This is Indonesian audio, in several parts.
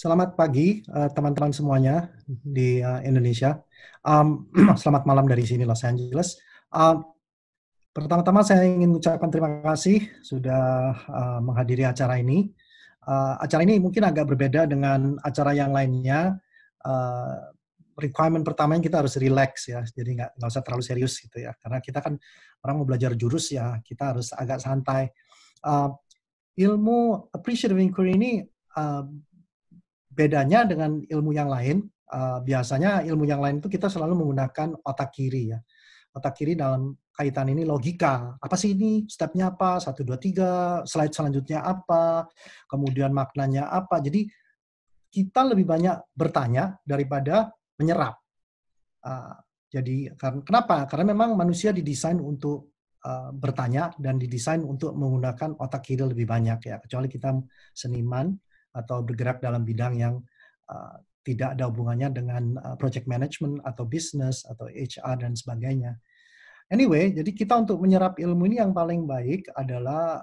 Selamat pagi teman-teman semuanya di Indonesia. Selamat malam dari sini Los Angeles. Pertama-tama saya ingin mengucapkan terima kasih sudah menghadiri acara ini. Acara ini mungkin agak berbeda dengan acara yang lainnya. Requirement pertamanya kita harus relax ya, jadi nggak usah terlalu serius gitu ya. Karena kita kan orang mau belajar jurus ya, kita harus agak santai. Ilmu appreciative inquiry ini bedanya dengan ilmu yang lain, biasanya ilmu yang lain itu kita selalu menggunakan otak kiri ya. Otak kiri dalam kaitan ini logika. Apa sih ini? Stepnya apa? 1, 2, 3, slide selanjutnya apa? Kemudian maknanya apa? Jadi kita lebih banyak bertanya daripada menyerap. Jadi kenapa? Karena memang manusia didesain untuk bertanya dan didesain untuk menggunakan otak kiri lebih banyak ya. Kecuali kita seniman atau bergerak dalam bidang yang tidak ada hubungannya dengan project management atau business atau HR dan sebagainya. Anyway, jadi kita untuk menyerap ilmu ini yang paling baik adalah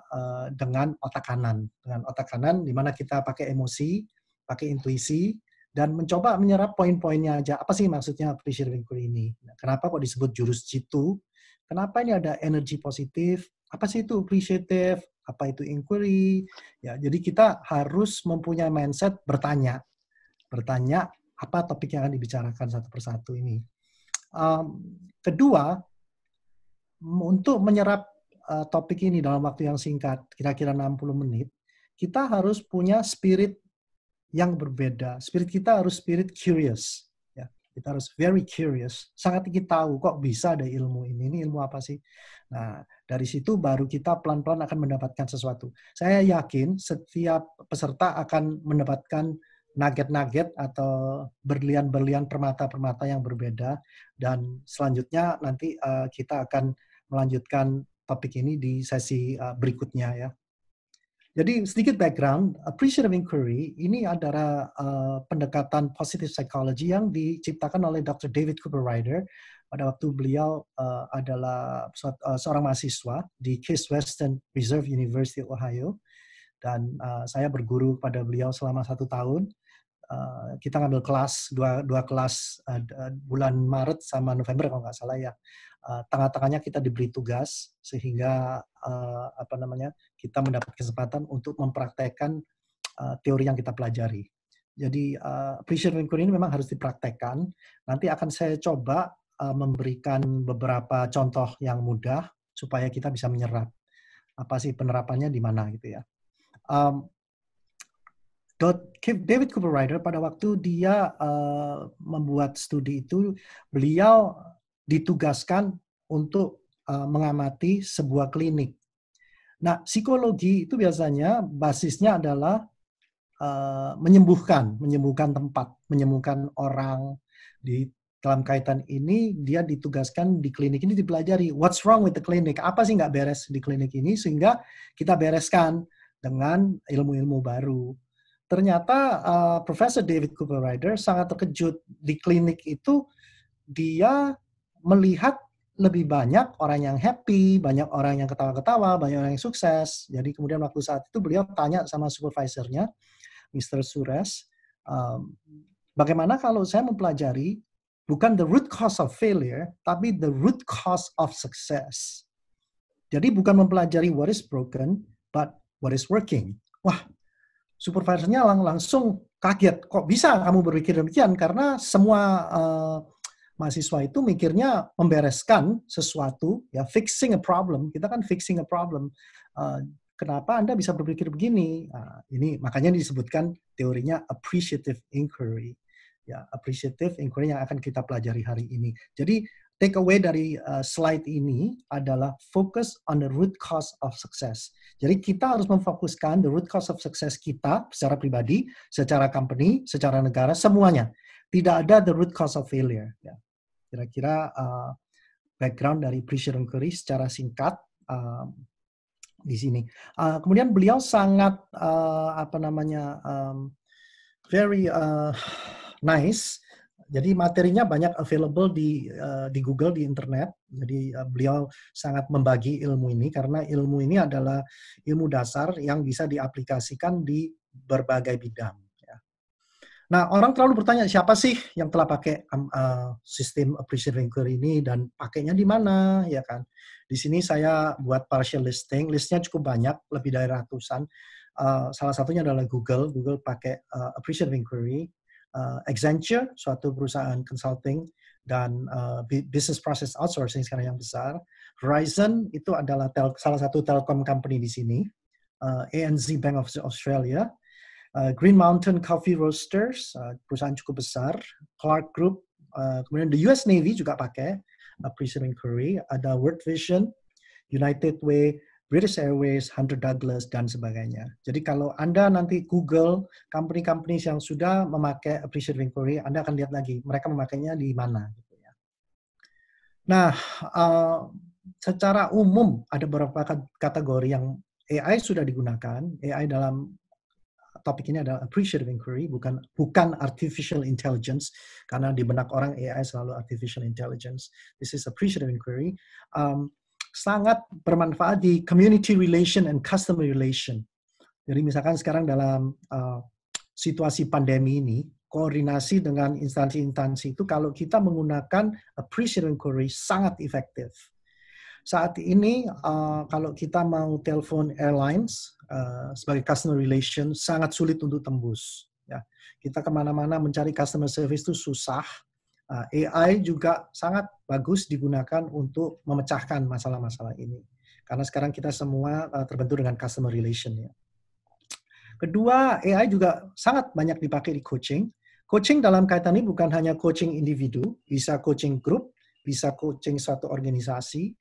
dengan otak kanan. Dengan otak kanan di mana kita pakai emosi, pakai intuisi, dan mencoba menyerap poin-poinnya aja. Apa sih maksudnya appreciative inquiry ini? Kenapa kok disebut jurus jitu? Kenapa ini ada energi positif? Apa sih itu appreciative? Apa itu inquiry? Ya, jadi kita harus mempunyai mindset bertanya. Bertanya apa topik yang akan dibicarakan satu persatu ini. Kedua, untuk menyerap topik ini dalam waktu yang singkat, kira-kira 60 menit, kita harus punya spirit yang berbeda. Spirit kita harus spirit curious. Ya, kita harus very curious. Sangat ingin tahu kok bisa ada ilmu ini. Ini ilmu apa sih? Nah, dari situ baru kita pelan-pelan akan mendapatkan sesuatu. Saya yakin setiap peserta akan mendapatkan nugget-nugget atau berlian-berlian permata-permata yang berbeda. Dan selanjutnya nanti kita akan melanjutkan topik ini di sesi berikutnya ya. Jadi sedikit background, appreciative inquiry ini adalah pendekatan positive psychology yang diciptakan oleh Dr. David Cooper Ryder pada waktu beliau adalah seorang mahasiswa di Case Western Reserve University Ohio, dan saya berguru pada beliau selama 1 tahun. Kita ngambil kelas dua kelas bulan Maret sama November kalau nggak salah ya. Tengah-tengahnya kita diberi tugas sehingga kita mendapat kesempatan untuk mempraktekkan teori yang kita pelajari. Jadi appreciative inquiry ini memang harus dipraktekkan. Nanti akan saya coba memberikan beberapa contoh yang mudah supaya kita bisa menyerap apa sih penerapannya di mana gitu ya. David Cooper Ryder pada waktu dia membuat studi itu, beliau ditugaskan untuk mengamati sebuah klinik. Nah, psikologi itu biasanya basisnya adalah menyembuhkan tempat, menyembuhkan orang. Di dalam kaitan ini, dia ditugaskan di klinik ini dipelajari what's wrong with the clinic, apa sih nggak beres di klinik ini sehingga kita bereskan dengan ilmu-ilmu baru. Ternyata Profesor David Cooper Ryder sangat terkejut. Di klinik itu dia melihat lebih banyak orang yang happy, banyak orang yang ketawa-ketawa, banyak orang yang sukses. Jadi kemudian waktu saat itu beliau tanya sama supervisornya, Mr. Suresh, bagaimana kalau saya mempelajari bukan the root cause of failure, tapi the root cause of success. Jadi bukan mempelajari what is broken, but what is working. Wah, supervisornya langsung kaget, kok bisa kamu berpikir demikian? Karena semua mahasiswa itu mikirnya membereskan sesuatu, ya fixing a problem. Kita kan fixing a problem. Kenapa Anda bisa berpikir begini? Ini makanya disebutkan teorinya appreciative inquiry. Ya, appreciative inquiry yang akan kita pelajari hari ini. Jadi take away dari slide ini adalah focus on the root cause of success. Jadi kita harus memfokuskan the root cause of success kita secara pribadi, secara company, secara negara, semuanya. Tidak ada the root cause of failure. Ya. Kira-kira background dari appreciative inquiry secara singkat di sini. Kemudian beliau sangat very nice Jadi materinya banyak available di Google, di internet. Jadi beliau sangat membagi ilmu ini karena ilmu ini adalah ilmu dasar yang bisa diaplikasikan di berbagai bidang. Ya. Nah, orang terlalu bertanya siapa sih yang telah pakai sistem appreciative inquiry ini dan pakainya di mana, ya kan? Di sini saya buat partial listing, listnya cukup banyak, lebih dari ratusan. Salah satunya adalah Google. Google pakai appreciative inquiry. Accenture, suatu perusahaan consulting dan business process outsourcing sekarang yang besar. Verizon itu adalah salah satu telkom company di sini. ANZ Bank of Australia. Green Mountain Coffee Roasters, perusahaan cukup besar. Clark Group, kemudian the US Navy juga pakai appreciative inquiry. Ada World Vision, United Way, British Airways, Hunter Douglas, dan sebagainya. Jadi kalau Anda nanti Google company-company yang sudah memakai appreciative inquiry, Anda akan lihat lagi mereka memakainya di mana. Gitu ya. Nah, secara umum ada beberapa kategori yang AI sudah digunakan. AI dalam topik ini adalah appreciative inquiry, bukan artificial intelligence, karena di benak orang AI selalu artificial intelligence. This is appreciative inquiry. Sangat bermanfaat di community relation and customer relation. Jadi misalkan sekarang dalam situasi pandemi ini, koordinasi dengan instansi-instansi itu kalau kita menggunakan appreciative inquiry sangat efektif. Saat ini kalau kita mau telepon airlines sebagai customer relation sangat sulit untuk tembus. Ya, kita kemana-mana mencari customer service itu susah. AI juga sangat bagus digunakan untuk memecahkan masalah-masalah ini. Karena sekarang kita semua terbentur dengan customer relation. Ya. Kedua, AI juga sangat banyak dipakai di coaching. Coaching dalam kaitan ini bukan hanya coaching individu, bisa coaching grup, bisa coaching suatu organisasi,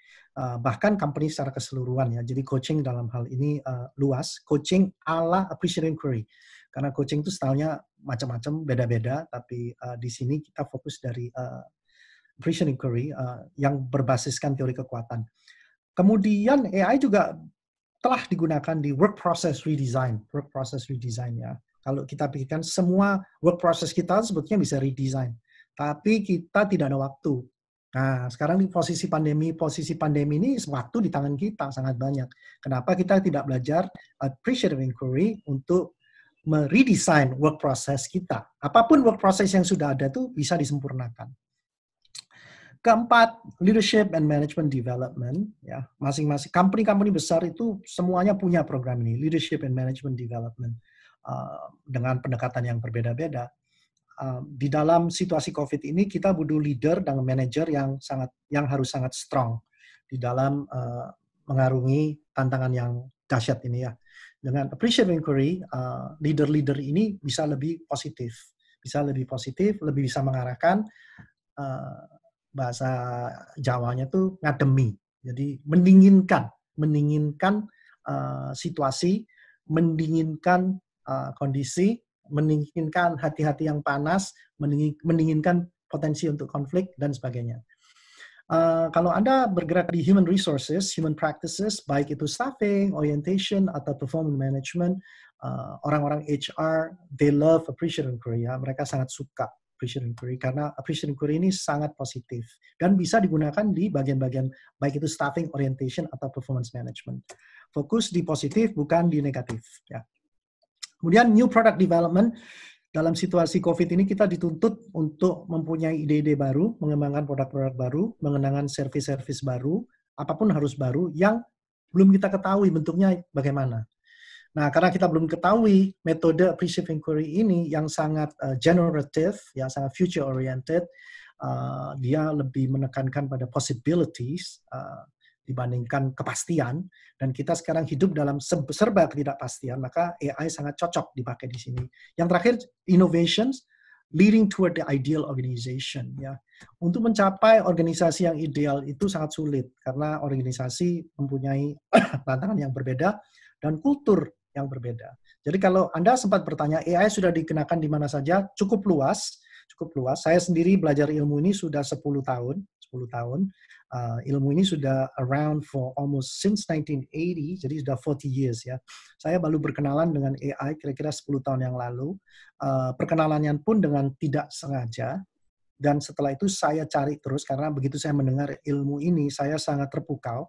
bahkan company secara keseluruhan. Ya. Jadi coaching dalam hal ini luas. Coaching ala appreciative inquiry. Karena coaching itu stylenya macam-macam, beda-beda, tapi di sini kita fokus dari appreciative inquiry yang berbasiskan teori kekuatan. Kemudian AI juga telah digunakan di work process redesign ya. Kalau kita pikirkan semua work process kita sebetulnya bisa redesign, tapi kita tidak ada waktu. Nah, sekarang di posisi pandemi ini waktu di tangan kita sangat banyak. Kenapa kita tidak belajar appreciative inquiry untuk meredesign work process kita? Apapun work process yang sudah ada itu bisa disempurnakan. Keempat, leadership and management development. Ya, masing-masing company besar itu semuanya punya program ini, leadership and management development, dengan pendekatan yang berbeda-beda. Di dalam situasi COVID ini kita butuh leader dan manager yang harus sangat strong di dalam mengarungi tantangan yang dahsyat ini ya. Dengan appreciative inquiry, leader-leader ini bisa lebih positif, lebih bisa mengarahkan. Bahasa Jawanya tuh ngademi, jadi mendinginkan situasi, mendinginkan kondisi, mendinginkan hati-hati yang panas, mendinginkan potensi untuk konflik dan sebagainya. Kalau Anda bergerak di human resources, human practices, baik itu staffing, orientation, atau performance management, orang-orang HR, they love appreciative inquiry. Ya. Mereka sangat suka appreciative inquiry karena appreciative inquiry ini sangat positif dan bisa digunakan di bagian-bagian baik itu staffing, orientation, atau performance management. Fokus di positif bukan di negatif. Ya. Kemudian new product development. Dalam situasi COVID ini kita dituntut untuk mempunyai ide-ide baru, mengembangkan produk-produk baru, mengenangkan service-service baru, apapun harus baru yang belum kita ketahui bentuknya bagaimana. Nah, karena kita belum ketahui metode appreciative inquiry ini yang sangat generative, ya sangat future oriented, dia lebih menekankan pada possibilities dibandingkan kepastian, dan kita sekarang hidup dalam serba ketidakpastian, maka AI sangat cocok dipakai di sini. Yang terakhir, innovations leading toward the ideal organization. Ya, untuk mencapai organisasi yang ideal itu sangat sulit karena organisasi mempunyai tantangan yang berbeda dan kultur yang berbeda. Jadi kalau Anda sempat bertanya, AI sudah dikenakan di mana saja, cukup luas. Saya sendiri belajar ilmu ini sudah 10 tahun. Ilmu ini sudah around for almost since 1980, jadi sudah 40 years ya. Saya baru berkenalan dengan AI kira-kira 10 tahun yang lalu. Perkenalannya pun dengan tidak sengaja. Dan setelah itu saya cari terus, karena begitu saya mendengar ilmu ini, saya sangat terpukau,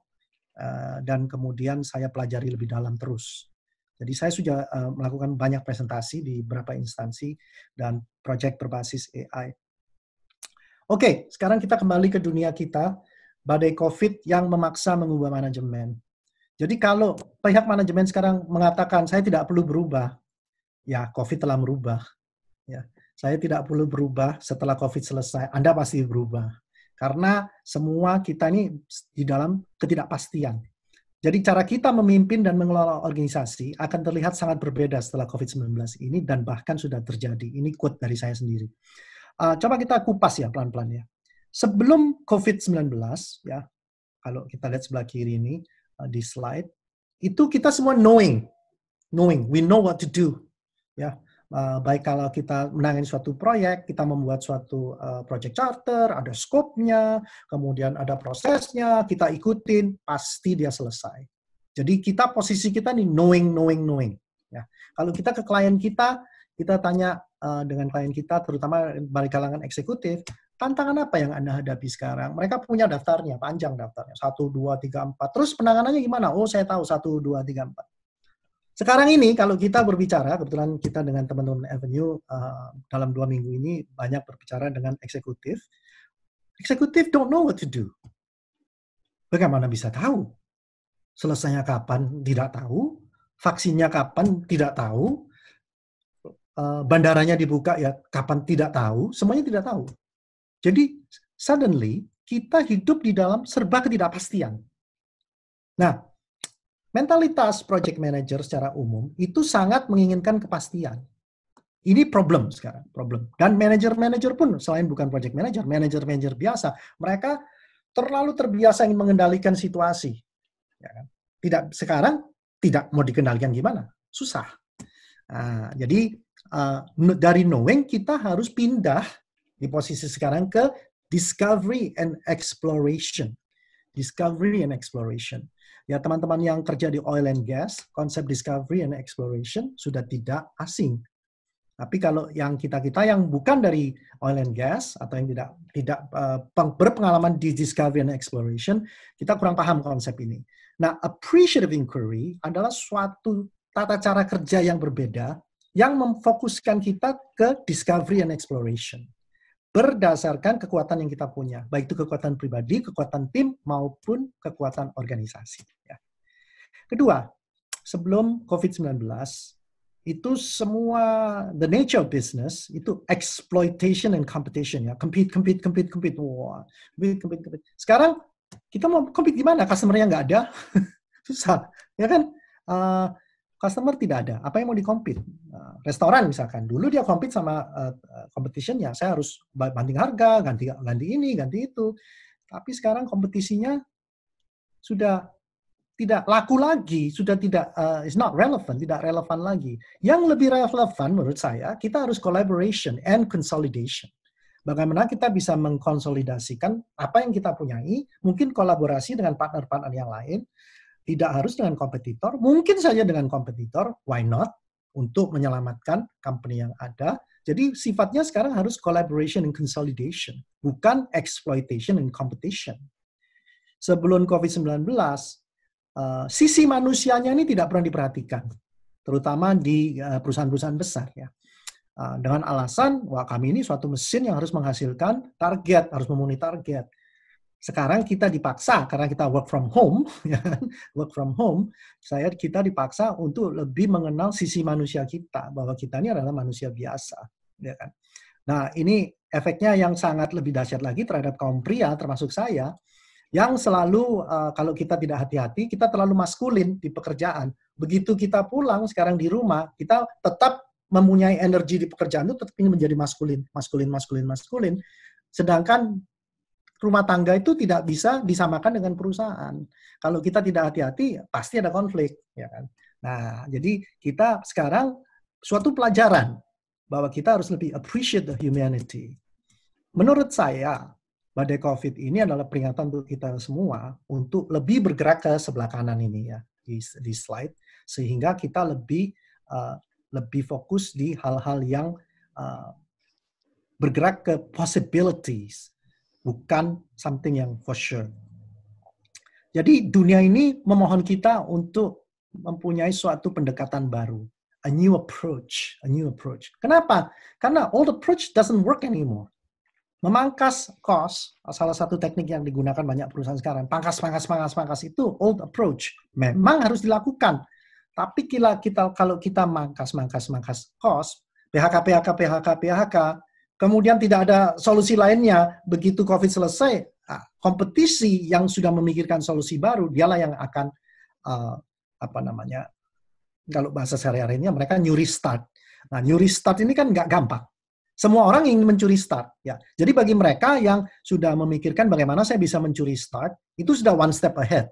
dan kemudian saya pelajari lebih dalam terus. Jadi saya sudah melakukan banyak presentasi di beberapa instansi dan proyek berbasis AI. Oke, sekarang kita kembali ke dunia kita, badai COVID yang memaksa mengubah manajemen. Jadi kalau pihak manajemen sekarang mengatakan saya tidak perlu berubah, ya COVID telah merubah. Ya, saya tidak perlu berubah setelah COVID selesai. Anda pasti berubah. Karena semua kita ini di dalam ketidakpastian. Jadi cara kita memimpin dan mengelola organisasi akan terlihat sangat berbeda setelah COVID-19 ini dan bahkan sudah terjadi. Ini quote dari saya sendiri. Coba kita kupas ya pelan-pelan ya. Sebelum COVID-19, ya, kalau kita lihat sebelah kiri ini di slide, itu kita semua knowing, we know what to do. Ya, baik kalau kita menangani suatu proyek, kita membuat suatu project charter, ada scope-nya, kemudian ada prosesnya, kita ikutin, pasti dia selesai. Jadi kita posisi kita nih knowing. Ya, kalau kita ke klien kita tanya dengan klien kita, terutama dari kalangan eksekutif, tantangan apa yang Anda hadapi sekarang? Mereka punya daftarnya, panjang daftarnya, 1, 2, 3, 4. Terus penanganannya gimana? Oh, saya tahu 1, 2, 3, 4. Sekarang ini kalau kita berbicara, kebetulan kita dengan teman-teman Avenue dalam 2 minggu ini banyak berbicara dengan eksekutif. Eksekutif don't know what to do. Bagaimana bisa tahu? Selesainya kapan? Tidak tahu. Vaksinnya kapan? Tidak tahu. Bandaranya dibuka ya kapan? Tidak tahu. Semuanya tidak tahu. Jadi suddenly kita hidup di dalam serba ketidakpastian. Nah, mentalitas project manager secara umum itu sangat menginginkan kepastian. Ini problem sekarang, problem. Dan manajer-manajer pun, selain bukan project manager, manajer-manajer biasa, mereka terlalu terbiasa ingin mengendalikan situasi. Ya kan? Sekarang tidak mau dikendalikan gimana? Susah. Nah, jadi dari knowing kita harus pindah di posisi sekarang ke discovery and exploration. Discovery and exploration. Ya, teman-teman yang kerja di oil and gas, konsep discovery and exploration sudah tidak asing. Tapi kalau yang kita-kita yang bukan dari oil and gas atau yang tidak berpengalaman di discovery and exploration, kita kurang paham konsep ini. Nah, appreciative inquiry adalah suatu tata cara kerja yang berbeda yang memfokuskan kita ke discovery and exploration berdasarkan kekuatan yang kita punya, baik itu kekuatan pribadi, kekuatan tim, maupun kekuatan organisasi. Ya. Kedua, sebelum COVID-19, itu semua the nature of business itu exploitation and competition ya, compete. Wah, compete. Sekarang kita mau compete gimana? Customer-nya nggak ada, susah, ya kan? Customer tidak ada, apa yang mau di-compete? Restoran misalkan, dulu dia compete sama competition-nya, saya harus banting harga, ganti ini, ganti itu. Tapi sekarang kompetisinya sudah tidak laku lagi, sudah tidak, is not relevant, tidak relevan lagi. Yang lebih relevan menurut saya, kita harus collaboration and consolidation. Bagaimana kita bisa mengkonsolidasikan apa yang kita punyai, mungkin kolaborasi dengan partner-partner yang lain, tidak harus dengan kompetitor, mungkin saja dengan kompetitor, why not, untuk menyelamatkan company yang ada. Jadi sifatnya sekarang harus collaboration and consolidation, bukan exploitation and competition. Sebelum COVID-19, sisi manusianya ini tidak pernah diperhatikan, terutama di perusahaan-perusahaan besar ya. Dengan alasan, wah kami ini suatu mesin yang harus menghasilkan target, harus memenuhi target. Sekarang kita dipaksa karena kita work from home, ya, work from home. Kita dipaksa untuk lebih mengenal sisi manusia kita, bahwa kita ini adalah manusia biasa, ya kan. Nah ini efeknya yang sangat lebih dahsyat lagi terhadap kaum pria, termasuk saya, yang selalu kalau kita tidak hati-hati, kita terlalu maskulin di pekerjaan. Begitu kita pulang sekarang di rumah, kita tetap mempunyai energi di pekerjaan itu tetap ingin menjadi maskulin. Sedangkan rumah tangga itu tidak bisa disamakan dengan perusahaan. Kalau kita tidak hati-hati, pasti ada konflik, ya kan? Nah, jadi kita sekarang suatu pelajaran bahwa kita harus lebih appreciate the humanity. Menurut saya, badai COVID ini adalah peringatan untuk kita semua untuk lebih bergerak ke sebelah kanan ini ya di slide, sehingga kita lebih fokus di hal-hal yang bergerak ke possibilities, bukan something yang for sure. Jadi dunia ini memohon kita untuk mempunyai suatu pendekatan baru, a new approach, a new approach. Kenapa? Karena old approach doesn't work anymore. Memangkas cost, salah satu teknik yang digunakan banyak perusahaan sekarang, pangkas itu old approach. Memang harus dilakukan. Tapi kalau kita mangkas cost, PHK, kemudian tidak ada solusi lainnya, begitu COVID selesai, kompetisi yang sudah memikirkan solusi baru, dialah yang akan, kalau bahasa sehari-harinya mereka new restart. Nah, new restart ini kan nggak gampang. Semua orang ingin mencuri start. Ya. Jadi bagi mereka yang sudah memikirkan bagaimana saya bisa mencuri start, itu sudah one step ahead.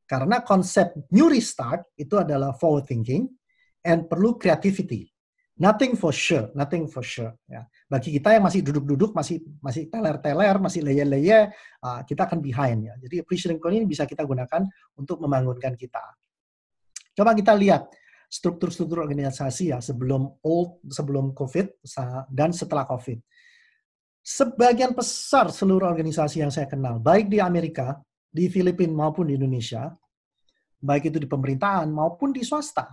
Karena konsep new restart itu adalah forward thinking and perlu creativity. Nothing for sure. Ya. Bagi kita yang masih duduk-duduk, masih teler-teler, masih leye-leye, kita akan behind. Ya. Jadi appreciating ini bisa kita gunakan untuk membangunkan kita. Coba kita lihat struktur-struktur organisasi ya sebelum COVID dan setelah COVID. Sebagian besar seluruh organisasi yang saya kenal, baik di Amerika, di Filipina maupun di Indonesia, baik itu di pemerintahan maupun di swasta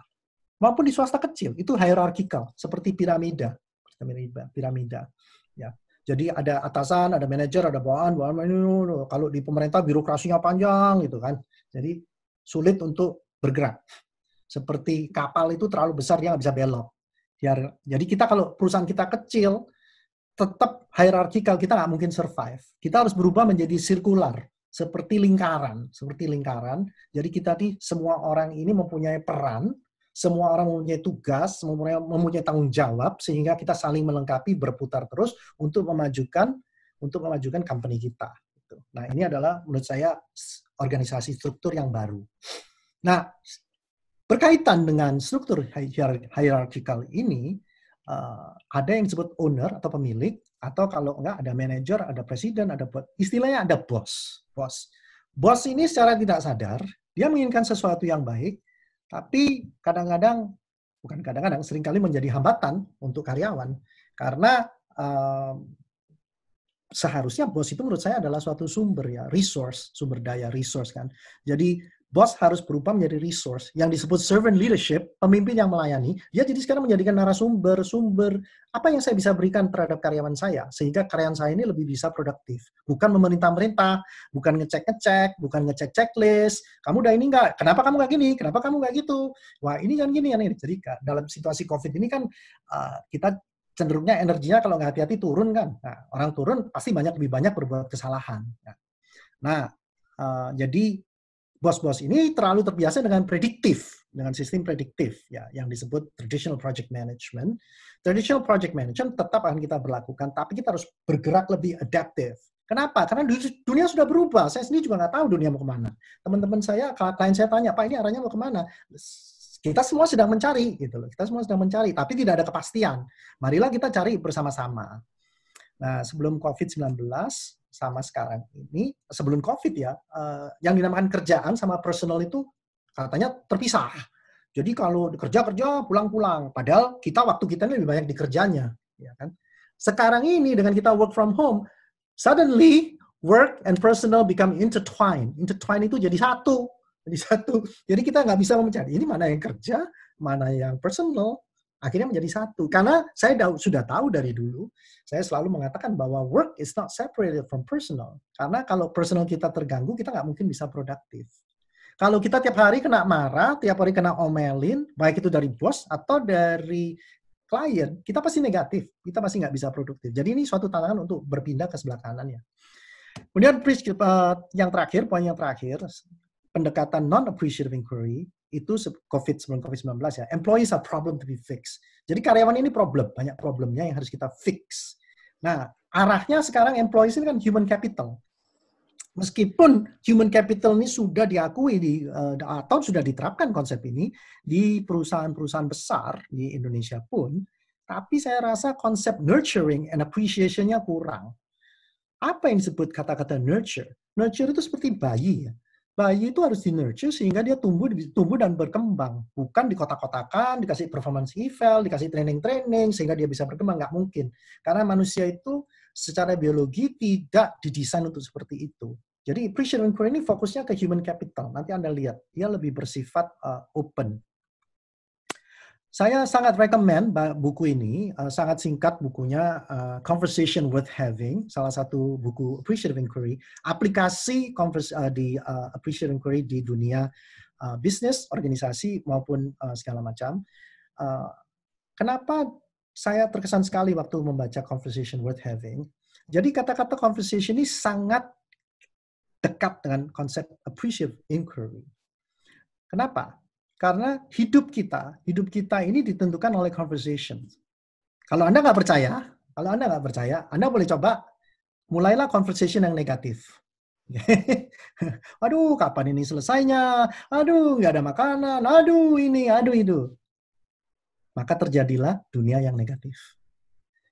kecil, itu hierarchical, seperti piramida. Ya. Jadi ada atasan, ada manajer, ada bawahan. Kalau di pemerintah birokrasinya panjang gitu kan. Jadi sulit untuk bergerak. Seperti kapal itu terlalu besar, dia nggak bisa belok. Jadi kita kalau perusahaan kita kecil, tetap hierarchical, kita nggak mungkin survive. Kita harus berubah menjadi sirkular, seperti lingkaran. Jadi kita semua orang ini mempunyai peran, semua orang mempunyai tugas, mempunyai tanggung jawab, sehingga kita saling melengkapi, berputar terus untuk memajukan company kita. Nah, ini adalah menurut saya organisasi struktur yang baru. Nah, berkaitan dengan struktur hierarchical ini, ada yang disebut owner atau pemilik, atau kalau enggak ada manager, ada presiden, istilahnya ada bos. Bos ini secara tidak sadar, dia menginginkan sesuatu yang baik, tapi seringkali menjadi hambatan untuk karyawan. Karena seharusnya bos itu menurut saya adalah suatu sumber daya resource kan. Jadi bos harus berubah menjadi resource. Yang disebut servant leadership, pemimpin yang melayani, dia jadi sekarang menjadikan narasumber, apa yang saya bisa berikan terhadap karyawan saya, sehingga karyawan saya ini lebih bisa produktif. Bukan memerintah-merintah, bukan ngecek-ngecek, bukan ngecek checklist, kamu udah ini enggak, kenapa kamu nggak gini, kenapa kamu nggak gitu, wah ini kan gini. Jadi dalam situasi COVID ini kan, kita cenderungnya energinya kalau nggak hati-hati turun kan. Nah, orang turun pasti lebih banyak berbuat kesalahan. Nah, jadi bos-bos ini terlalu terbiasa dengan sistem prediktif ya, yang disebut traditional project management. Traditional project management tetap akan kita berlakukan, tapi kita harus bergerak lebih adaptif. Kenapa? Karena dunia sudah berubah. Saya sendiri juga nggak tahu dunia mau kemana. Teman-teman saya, klien saya tanya, Pak ini arahnya mau kemana? Kita semua sedang mencari, gitu loh. Kita semua sedang mencari, tapi tidak ada kepastian. Marilah kita cari bersama-sama. Nah, sebelum COVID-19, sama sekarang ini, sebelum COVID ya, yang dinamakan kerjaan sama personal itu katanya terpisah. Jadi kalau kerja, pulang-pulang. Padahal waktu kita lebih banyak di kerjanya. Ya kan? Sekarang ini dengan kita work from home, suddenly work and personal become intertwined. Intertwined itu jadi satu. Jadi kita nggak bisa mencari, ini mana yang kerja, mana yang personal. Akhirnya menjadi satu. Karena saya sudah tahu dari dulu, saya selalu mengatakan bahwa work is not separated from personal. Karena kalau personal kita terganggu, kita nggak mungkin bisa produktif. Kalau kita tiap hari kena marah, tiap hari kena omelin, baik itu dari bos atau dari klien, kita pasti negatif. Kita pasti nggak bisa produktif. Jadi ini suatu tantangan untuk berpindah ke sebelah kanan ya. Kemudian poin yang terakhir, pendekatan non-appreciative inquiry, itu sebelum COVID-19 ya, employees are problem to be fixed. Jadi karyawan ini banyak problemnya yang harus kita fix. Nah, arahnya sekarang employees ini kan human capital. Meskipun human capital ini sudah diakui atau sudah diterapkan konsep ini di perusahaan-perusahaan besar di Indonesia pun, tapi saya rasa konsep nurturing and appreciation-nya kurang. Apa yang disebut kata-kata nurture? Nurture itu seperti bayi ya. Bayi itu harus di-nurture sehingga dia tumbuh dan berkembang. Bukan dikotak-kotakan, dikasih performance eval, dikasih training-training, sehingga dia bisa berkembang. Nggak mungkin. Karena manusia itu secara biologi tidak didesain untuk seperti itu. Jadi appreciative inquiry ini fokusnya ke human capital. Nanti Anda lihat, dia lebih bersifat open. Saya sangat recommend buku ini, sangat singkat bukunya, Conversation Worth Having, salah satu buku Appreciative Inquiry, aplikasi di Appreciative Inquiry di dunia bisnis, organisasi, maupun segala macam. Kenapa saya terkesan sekali waktu membaca Conversation Worth Having? Jadi kata-kata conversation ini sangat dekat dengan konsep Appreciative Inquiry. Kenapa? Karena hidup kita ini ditentukan oleh conversation. Kalau Anda nggak percaya, Anda boleh coba mulailah conversation yang negatif. Aduh, kapan ini selesainya? Aduh, nggak ada makanan. Aduh, ini, aduh itu. Maka terjadilah dunia yang negatif.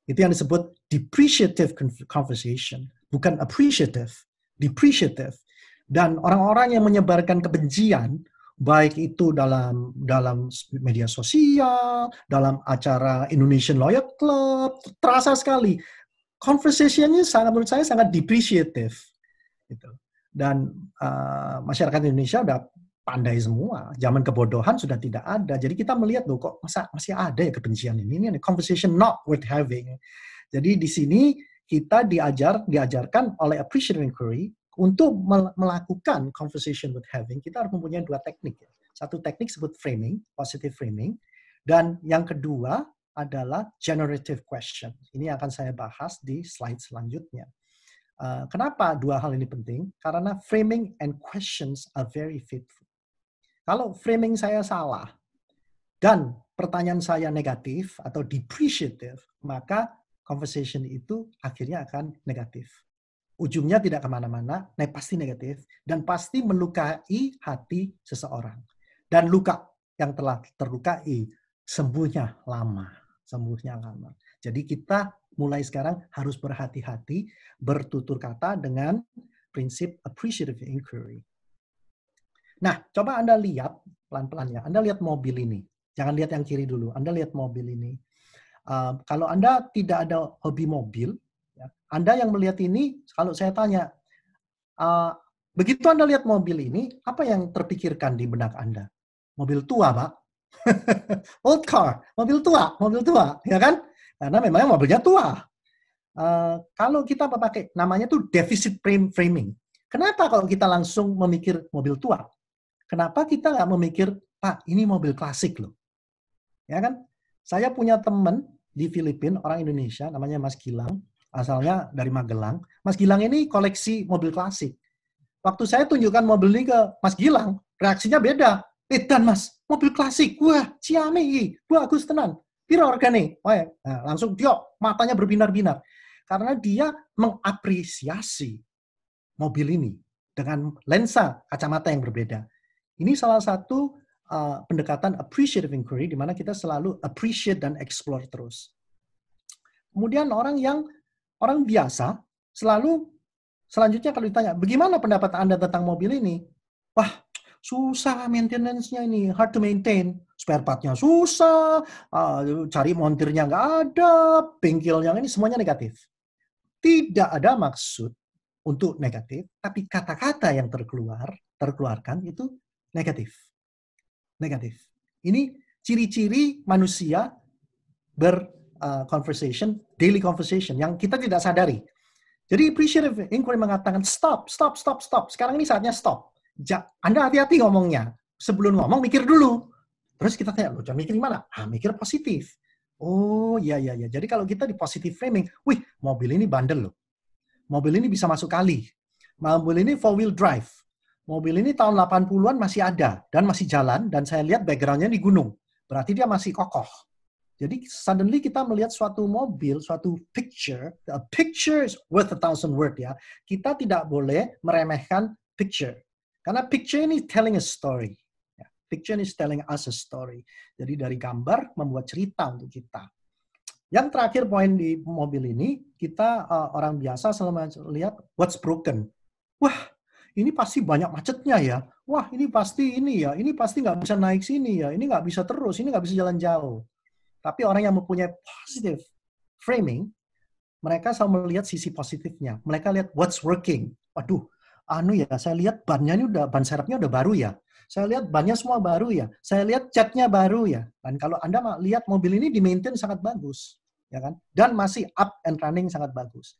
Itu yang disebut depreciative conversation, bukan appreciative, depreciative. Dan orang-orang yang menyebarkan kebencian, baik itu dalam media sosial, dalam acara Indonesian Lawyer Club, terasa sekali. Conversation-nya menurut saya sangat depreciative. Gitu. Dan masyarakat Indonesia udah pandai semua. Zaman kebodohan sudah tidak ada. Jadi kita melihat loh, kok masih ada ya kebencian ini. Ini conversation not worth having. Jadi di sini kita diajarkan oleh appreciative inquiry untuk melakukan conversation worth having, kita harus mempunyai dua teknik. Satu teknik disebut framing, positive framing, dan yang kedua adalah generative question. Ini akan saya bahas di slide selanjutnya. Kenapa dua hal ini penting? Karena framing and questions are very faithful. Kalau framing saya salah dan pertanyaan saya negatif atau depreciative, maka conversation itu akhirnya akan negatif. Ujungnya tidak kemana-mana, pasti negatif, dan pasti melukai hati seseorang. Dan luka yang telah terlukai sembuhnya lama. Jadi kita mulai sekarang harus berhati-hati bertutur kata dengan prinsip appreciative inquiry. Nah, coba Anda lihat pelan-pelan ya. Anda lihat mobil ini. Jangan lihat yang kiri dulu. Anda lihat mobil ini. Kalau Anda tidak ada hobi mobil, Anda yang melihat ini, kalau saya tanya, begitu Anda lihat mobil ini, apa yang terpikirkan di benak Anda? Mobil tua, Pak. Old car, mobil tua, ya kan? Karena memang mobilnya tua. Kalau kita pakai, namanya tuh deficit framing. Kenapa kalau kita langsung memikir mobil tua? Kenapa kita nggak memikir, Pak, ini mobil klasik loh. Ya kan? Saya punya teman di Filipina, orang Indonesia, namanya Mas Gilang, asalnya dari Magelang. Mas Gilang ini koleksi mobil klasik. Waktu saya tunjukkan mobil ini ke Mas Gilang, reaksinya beda. Dan Mas, mobil klasik, wah, ciamik, bagus tenan. Piro hargane? Langsung dia matanya berbinar-binar. Karena dia mengapresiasi mobil ini dengan lensa kacamata yang berbeda. Ini salah satu pendekatan appreciative inquiry, di mana kita selalu appreciate dan explore terus. Kemudian orang biasa selanjutnya kalau ditanya, bagaimana pendapat Anda tentang mobil ini? Wah, susah maintenance-nya ini, hard to maintain. Spare part-nya susah, cari montirnya nggak ada, bengkelnya ini semuanya negatif. Tidak ada maksud untuk negatif, tapi kata-kata yang terkeluarkan itu negatif. Ini ciri-ciri manusia conversation, daily conversation yang kita tidak sadari. Jadi appreciative inquiry mengatakan stop. Sekarang ini saatnya stop. Anda hati-hati ngomongnya. Sebelum ngomong mikir dulu. Terus kita tanya, loh, jangan mikir gimana? Mikir positif. Oh iya. Jadi kalau kita di positive framing, wih, mobil ini bandel loh. Mobil ini bisa masuk kali. Mobil ini four wheel drive. Mobil ini tahun 80-an masih ada dan masih jalan, dan saya lihat background-nya di gunung. Berarti dia masih kokoh. Jadi suddenly kita melihat suatu mobil, suatu picture, a picture is worth 1,000 words ya. Kita tidak boleh meremehkan picture. Karena picture ini telling a story. Picture is telling us a story. Jadi dari gambar membuat cerita untuk kita. Yang terakhir poin di mobil ini, kita orang biasa selalu lihat what's broken. Wah, ini pasti banyak macetnya ya. Wah, ini pasti nggak bisa naik sini ya. Ini nggak bisa terus, ini nggak bisa jalan jauh. Tapi orang yang mempunyai positive framing, mereka selalu melihat sisi positifnya. Mereka lihat what's working. Waduh, saya lihat ban serepnya udah baru ya. Saya lihat bannya semua baru ya. Saya lihat catnya baru ya. Dan kalau Anda lihat mobil ini di-maintain sangat bagus, ya kan? Dan masih up and running sangat bagus.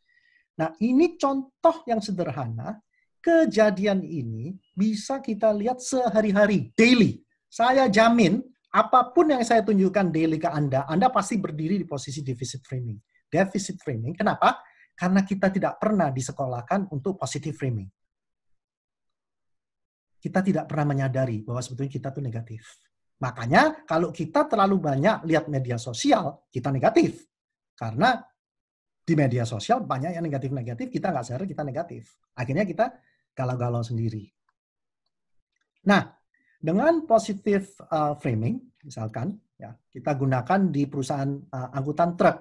Nah, ini contoh yang sederhana. Kejadian ini bisa kita lihat sehari-hari, daily. Saya jamin apapun yang saya tunjukkan daily ke Anda pasti berdiri di posisi deficit framing. Deficit framing, kenapa? Karena kita tidak pernah disekolahkan untuk positive framing. Kita tidak pernah menyadari bahwa sebetulnya kita tuh negatif. Makanya kalau kita terlalu banyak lihat media sosial, kita negatif. Karena di media sosial banyak yang negatif-negatif, kita nggak sadar kita negatif. Akhirnya kita galau-galau sendiri. Nah, dengan positive framing, misalkan, ya, kita gunakan di perusahaan angkutan truk,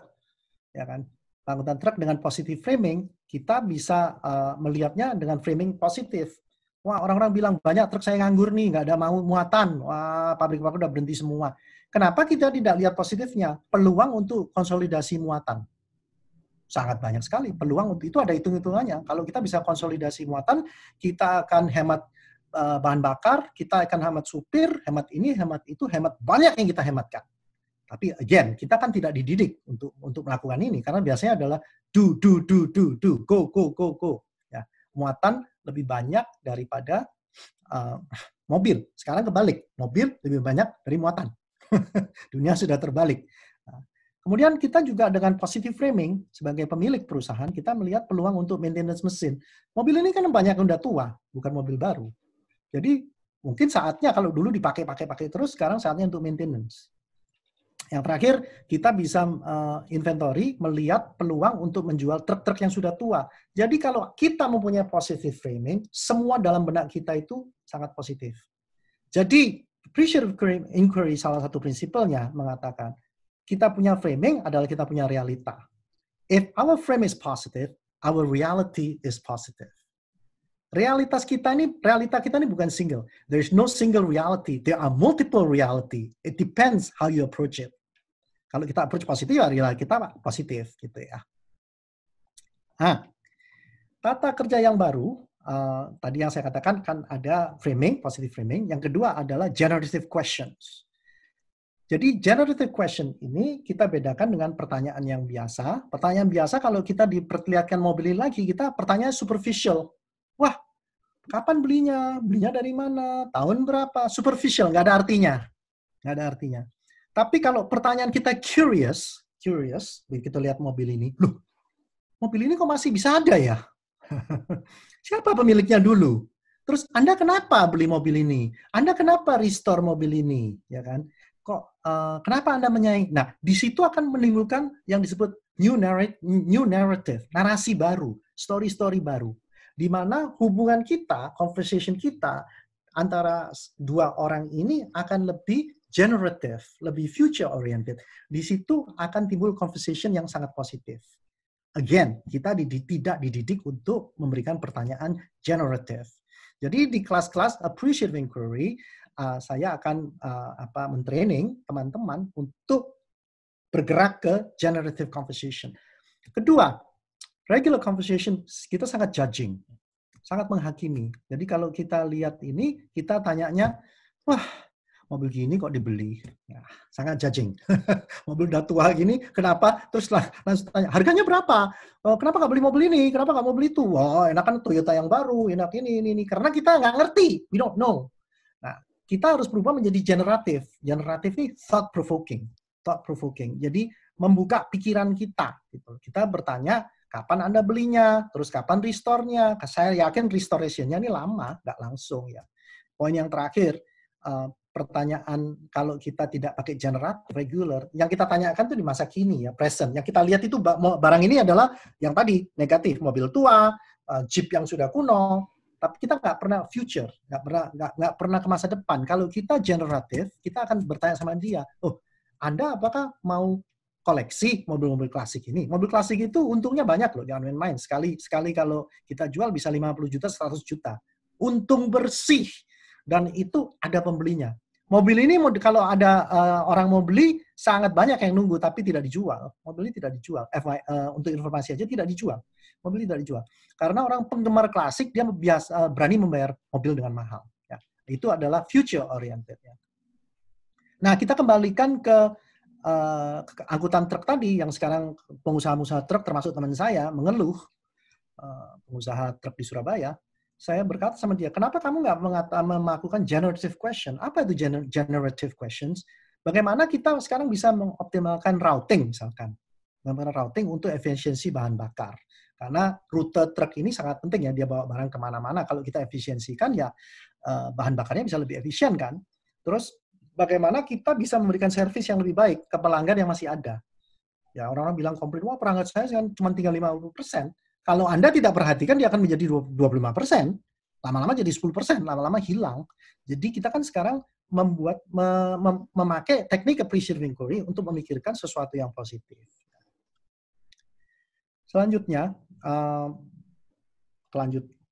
ya kan? Angkutan truk dengan positive framing, kita bisa melihatnya dengan framing positif. Wah, orang-orang bilang banyak truk saya nganggur nih, nggak ada muatan. Wah, pabrik-pabrik udah berhenti semua. Kenapa kita tidak lihat positifnya? Peluang untuk konsolidasi muatan. Sangat banyak sekali peluang untuk itu, ada hitung-hitungannya. Kalau kita bisa konsolidasi muatan, kita akan hemat bahan bakar, kita akan hemat supir, hemat ini, hemat itu, hemat banyak yang kita hematkan. Tapi again, kita kan tidak dididik untuk melakukan ini karena biasanya adalah do, go. Ya, muatan lebih banyak daripada mobil. Sekarang kebalik, mobil lebih banyak dari muatan. Dunia sudah terbalik. Kemudian kita juga dengan positive framing, sebagai pemilik perusahaan, kita melihat peluang untuk maintenance mesin. Mobil ini kan banyak yang udah tua, bukan mobil baru. Jadi mungkin saatnya kalau dulu dipakai terus, sekarang saatnya untuk maintenance. Yang terakhir, kita bisa inventory, melihat peluang untuk menjual truk-truk yang sudah tua. Jadi kalau kita mempunyai positive framing, semua dalam benak kita itu sangat positif. Jadi, appreciative inquiry salah satu prinsipalnya mengatakan, kita punya framing adalah kita punya realita. If our frame is positive, our reality is positive. Realita kita ini bukan single. There is no single reality. There are multiple reality. It depends how you approach it. Kalau kita approach positif, ya realita kita positif, gitu ya. Nah, tata kerja yang baru, tadi yang saya katakan kan ada framing, positive framing. Yang kedua adalah generative questions. Jadi generative question ini kita bedakan dengan pertanyaan yang biasa. Pertanyaan biasa kalau kita diperlihatkan mobil ini lagi, kita pertanyaan superficial. Wah, kapan belinya? Belinya dari mana? Tahun berapa? Superficial, nggak ada artinya. Nggak ada artinya. Tapi kalau pertanyaan kita curious, begitu lihat mobil ini, loh, mobil ini kok masih bisa ada ya? Siapa pemiliknya dulu? Terus Anda kenapa beli mobil ini? Anda kenapa restore mobil ini? Ya kan? Kenapa Anda menyaing? Nah, di situ akan menimbulkan yang disebut new narrative, narasi baru, story baru, di mana hubungan kita, conversation kita antara dua orang ini akan lebih generative, lebih future oriented. Di situ akan timbul conversation yang sangat positif. Again, kita tidak dididik untuk memberikan pertanyaan generative. Jadi di kelas-kelas appreciative inquiry, saya akan mentraining teman-teman untuk bergerak ke generative conversation. Kedua, regular conversation kita sangat judging, sangat menghakimi. Jadi kalau kita lihat ini, kita tanyanya, wah, mobil gini kok dibeli? Ya, sangat judging. Mobil udah tua gini, kenapa? Terus langsung tanya, harganya berapa? Kenapa nggak beli mobil ini? Kenapa nggak mau beli itu? Wah, enakan Toyota yang baru, enak ini. Karena kita nggak ngerti, we don't know. Nah, kita harus berubah menjadi generatif. Generatif ini thought provoking. Jadi membuka pikiran kita. Gitu. Kita bertanya, kapan Anda belinya? Terus kapan restore-nya? Saya yakin restoration-nya ini lama, nggak langsung ya. Poin yang terakhir, pertanyaan kalau kita tidak pakai generatif regular, yang kita tanyakan itu di masa kini ya, present. Yang kita lihat itu barang ini adalah yang tadi negatif, mobil tua, Jeep yang sudah kuno. Tapi kita nggak pernah future, nggak pernah ke masa depan. Kalau kita generatif, kita akan bertanya sama dia, oh, Anda apakah mau koleksi mobil-mobil klasik ini? Mobil klasik itu untungnya banyak loh, jangan main-main. Sekali kalau kita jual bisa 50 juta, 100 juta. untung bersih, dan itu ada pembelinya. Mobil ini kalau ada orang mau beli, sangat banyak yang nunggu, tapi tidak dijual. Mobil ini tidak dijual. Untuk informasi aja tidak dijual. Mobil ini tidak dijual. Karena orang penggemar klasik, dia berani membayar mobil dengan mahal. Ya. Itu adalah future oriented. Ya. Nah, kita kembalikan ke angkutan truk tadi, yang sekarang pengusaha-pengusaha truk, termasuk teman saya, mengeluh, pengusaha truk di Surabaya. Saya berkata sama dia, kenapa kamu nggak melakukan generative question? Apa itu generative questions? Bagaimana kita sekarang bisa mengoptimalkan routing, misalkan. Bagaimana routing untuk efisiensi bahan bakar. Karena rute truk ini sangat penting ya, dia bawa barang kemana-mana. Kalau kita efisiensikan ya bahan bakarnya bisa lebih efisien kan. Terus bagaimana kita bisa memberikan servis yang lebih baik ke pelanggan yang masih ada. Ya orang-orang bilang komplain, wah perangkat saya cuma tinggal 50%. Kalau Anda tidak perhatikan, dia akan menjadi 25%, lama-lama jadi 10%, lama-lama hilang. Jadi kita kan sekarang memakai teknik appreciative inquiry untuk memikirkan sesuatu yang positif. Selanjutnya,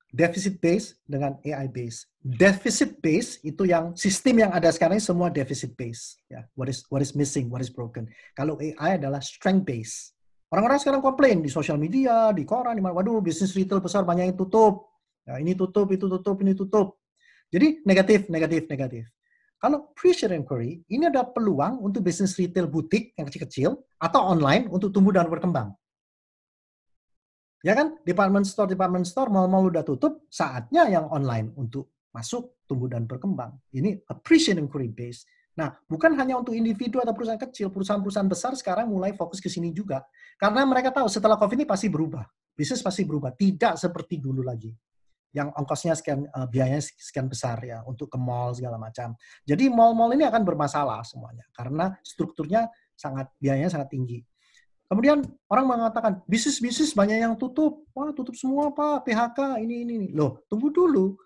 deficit base dengan AI base. Deficit base itu yang sistem yang ada sekarang semua deficit base. Ya, what is missing, what is broken. Kalau AI adalah strength base. Orang-orang sekarang komplain di sosial media, di koran, di mana, waduh bisnis retail besar banyak yang tutup. Ya, ini tutup, itu tutup, ini tutup. Jadi negatif. Kalau appreciative inquiry, ini ada peluang untuk bisnis retail butik yang kecil-kecil atau online untuk tumbuh dan berkembang. Ya kan, department store, mall-mall udah tutup, saatnya yang online untuk masuk, tumbuh dan berkembang. Ini appreciative inquiry base. Nah, bukan hanya untuk individu atau perusahaan kecil, perusahaan-perusahaan besar sekarang mulai fokus ke sini juga. Karena mereka tahu setelah COVID ini pasti berubah. Bisnis pasti berubah, tidak seperti dulu lagi. Yang ongkosnya sekian, biayanya sekian besar ya, untuk ke mall segala macam. Jadi mall-mall ini akan bermasalah semuanya, karena strukturnya biayanya sangat tinggi. Kemudian orang mengatakan, bisnis banyak yang tutup. Wah, tutup semua Pak, PHK, ini. Loh, tunggu dulu.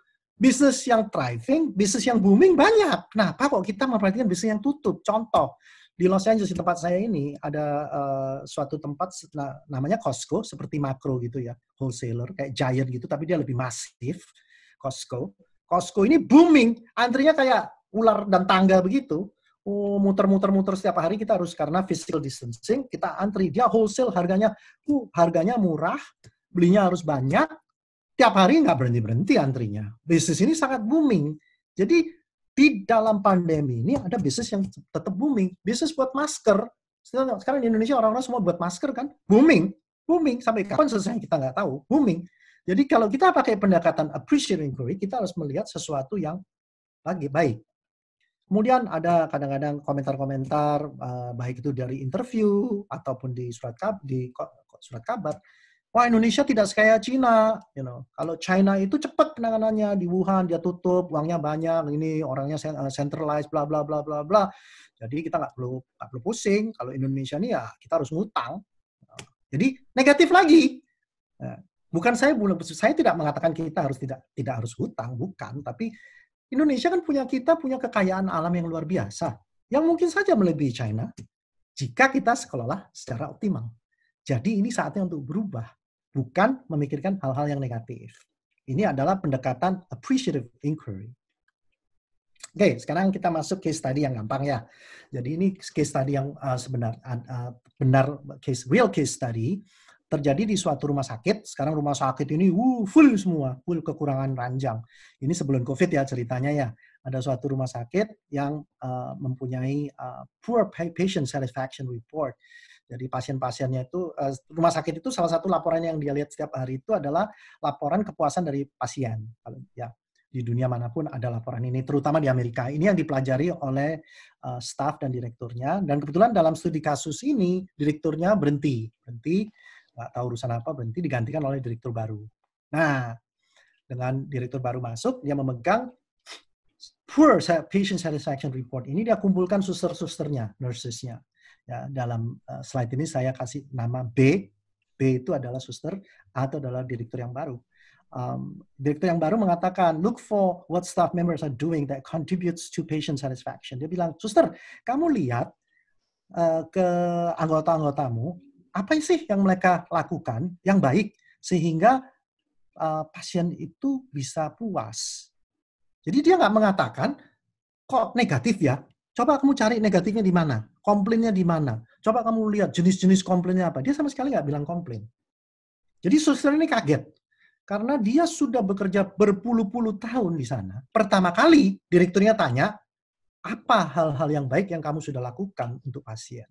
Bisnis yang thriving, bisnis yang booming banyak. Kenapa kok kita memperhatikan bisnis yang tutup? Contoh, di Los Angeles, di tempat saya ini, ada suatu tempat namanya Costco, seperti Makro gitu ya, wholesaler, kayak Giant gitu, tapi dia lebih masif, Costco. Costco ini booming, antrinya kayak ular dan tangga begitu. Muter setiap hari, kita harus, karena physical distancing, kita antri. Dia wholesale, harganya murah, belinya harus banyak, tiap hari nggak berhenti antrinya. Bisnis ini sangat booming. Jadi di dalam pandemi ini ada bisnis yang tetap booming. Bisnis buat masker. Sekarang di Indonesia orang-orang semua buat masker kan? Booming. Sampai kapan selesai kita nggak tahu. Booming. Jadi kalau kita pakai pendekatan appreciative inquiry, kita harus melihat sesuatu yang lagi baik. Kemudian ada kadang-kadang komentar-komentar, baik itu dari interview ataupun di surat kabar. Wah, Indonesia tidak sekaya Cina. Kalau China itu cepat penanganannya, di Wuhan dia tutup, uangnya banyak, ini orangnya centralized, bla bla bla bla bla. Jadi kita nggak perlu pusing. Kalau Indonesia ini ya kita harus ngutang. Jadi negatif lagi. Bukan saya tidak mengatakan kita tidak harus hutang, bukan. Tapi Indonesia kan punya kekayaan alam yang luar biasa, yang mungkin saja melebihi China jika kita kelola secara optimal. Jadi ini saatnya untuk berubah, bukan memikirkan hal-hal yang negatif. Ini adalah pendekatan appreciative inquiry. Oke, sekarang kita masuk case study yang gampang ya. Jadi ini case study yang real case study. Terjadi di suatu rumah sakit. Sekarang rumah sakit ini full semua, full kekurangan ranjang. Ini sebelum COVID ya ceritanya ya. Ada suatu rumah sakit yang mempunyai poor patient satisfaction report. Jadi pasien-pasiennya itu, rumah sakit itu salah satu laporan yang dia lihat setiap hari itu adalah laporan kepuasan dari pasien. Ya, di dunia manapun ada laporan ini, terutama di Amerika. Ini yang dipelajari oleh staff dan direkturnya. Dan kebetulan dalam studi kasus ini, direkturnya berhenti, nggak tahu urusan apa, berhenti, digantikan oleh direktur baru. Nah, dengan direktur baru masuk, dia memegang poor patient satisfaction report. Ini dia kumpulkan suster-susternya, nurses-nya. Ya, dalam slide ini saya kasih nama B. B itu adalah suster, A itu adalah direktur yang baru. Direktur yang baru mengatakan, look for what staff members are doing that contributes to patient satisfaction. Dia bilang, suster, kamu lihat ke anggota-anggotamu, apa sih yang mereka lakukan yang baik sehingga pasien itu bisa puas. Jadi dia nggak mengatakan, kok negatif ya? Coba kamu cari negatifnya di mana? Komplainnya di mana? Coba kamu lihat jenis-jenis komplainnya apa. Dia sama sekali nggak bilang komplain. Jadi suster ini kaget. Karena dia sudah bekerja berpuluh-puluh tahun di sana. Pertama kali direkturnya tanya, apa hal-hal yang baik yang kamu sudah lakukan untuk pasien?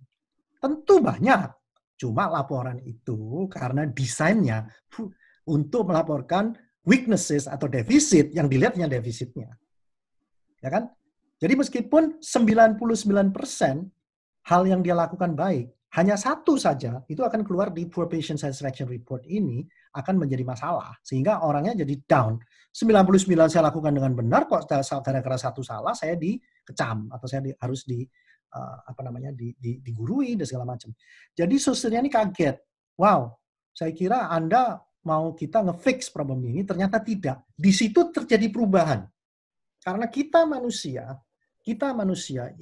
Tentu banyak. Cuma laporan itu karena desainnya untuk melaporkan weaknesses atau defisit, yang dilihatnya defisitnya. Ya kan? Jadi meskipun 99% hal yang dia lakukan baik, hanya satu saja itu akan keluar di Poor Patient Satisfaction Report ini akan menjadi masalah. Sehingga orangnya jadi down. 99 saya lakukan dengan benar, kok gara-gara satu salah saya dikecam atau saya harus digurui dan segala macam. Jadi susternya ini kaget. Wow, saya kira Anda mau kita nge-fix problem ini, ternyata tidak. Di situ terjadi perubahan. Karena kita manusia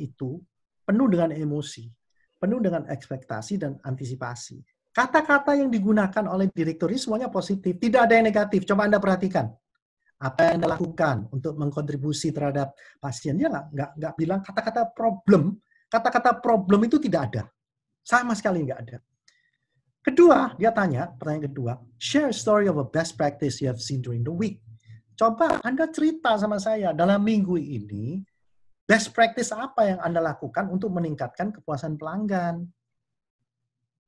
itu penuh dengan emosi, penuh dengan ekspektasi dan antisipasi. Kata-kata yang digunakan oleh direktur ini semuanya positif, tidak ada yang negatif. Coba Anda perhatikan. Apa yang Anda lakukan untuk mengkontribusi terhadap pasien. Dia nggak bilang kata-kata problem. Kata-kata problem itu tidak ada. Sama sekali nggak ada. Kedua, dia tanya, pertanyaan kedua, share a story of a best practice you have seen during the week. Coba Anda cerita sama saya, dalam minggu ini, best practice apa yang Anda lakukan untuk meningkatkan kepuasan pelanggan?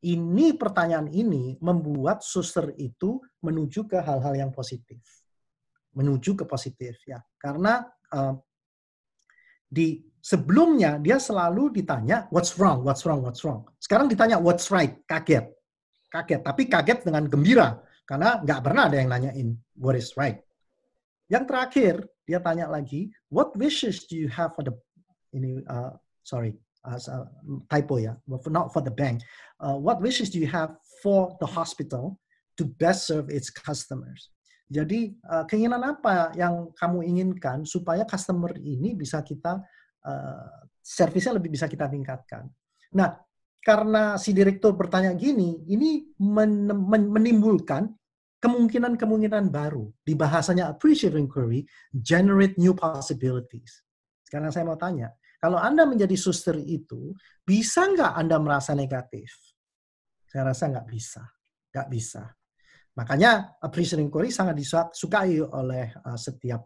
Ini pertanyaan ini membuat suster itu menuju ke hal-hal yang positif. Menuju ke positif ya. Karena di sebelumnya dia selalu ditanya what's wrong, what's wrong, what's wrong. Sekarang ditanya what's right, kaget. Kaget, tapi kaget dengan gembira. Karena nggak pernah ada yang nanyain what is right. Yang terakhir, dia tanya lagi, what wishes do you have for the, typo ya, not for the bank. What wishes do you have for the hospital to best serve its customers? Jadi, keinginan apa yang kamu inginkan supaya customer ini bisa kita, servisnya lebih bisa kita tingkatkan. Nah, karena si direktur bertanya gini, ini menimbulkan kemungkinan-kemungkinan baru. Di bahasanya appreciative inquiry, generate new possibilities. Sekarang saya mau tanya, kalau Anda menjadi suster itu, bisa nggak Anda merasa negatif? Saya rasa nggak bisa. Nggak bisa. Makanya appreciative inquiry sangat disukai oleh setiap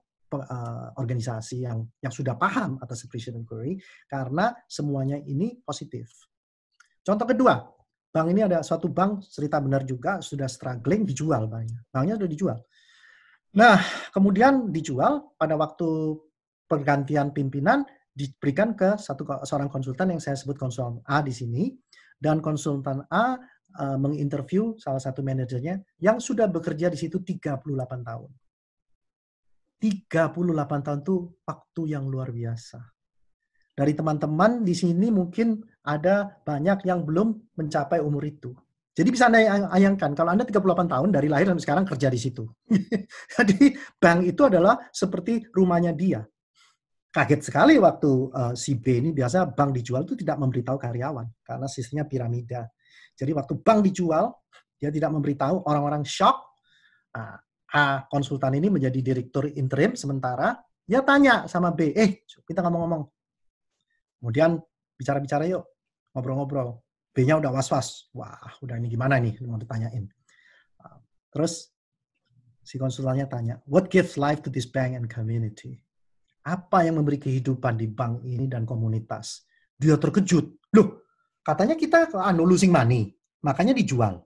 organisasi yang sudah paham atas appreciative inquiry, karena semuanya ini positif. Contoh kedua, bank ini ada suatu bank, cerita benar juga, sudah struggling, dijual banknya. Banknya sudah dijual. Nah, kemudian dijual pada waktu pergantian pimpinan, diberikan ke seorang konsultan yang saya sebut konsultan A di sini, dan konsultan A menginterview salah satu manajernya yang sudah bekerja di situ 38 tahun. 38 tahun itu waktu yang luar biasa. Dari teman-teman di sini mungkin ada banyak yang belum mencapai umur itu. Jadi bisa Anda bayangkan, kalau Anda 38 tahun dari lahir sampai sekarang kerja di situ. Jadi bank itu adalah seperti rumahnya dia. Kaget sekali waktu si B ini, biasa bank dijual itu tidak memberitahu karyawan, karena sistemnya piramida. Jadi waktu bank dijual, dia tidak memberitahu, orang-orang shock. A konsultan ini menjadi direktur interim sementara, dia tanya sama B, kita ngomong-ngomong. Kemudian bicara-bicara yuk, ngobrol-ngobrol. B-nya udah was-was. Wah, udah ini gimana nih, mau ditanyain. Terus si konsultannya tanya, what gives life to this bank and community? Apa yang memberi kehidupan di bank ini dan komunitas? Dia terkejut. Loh, katanya kita losing money, makanya dijual.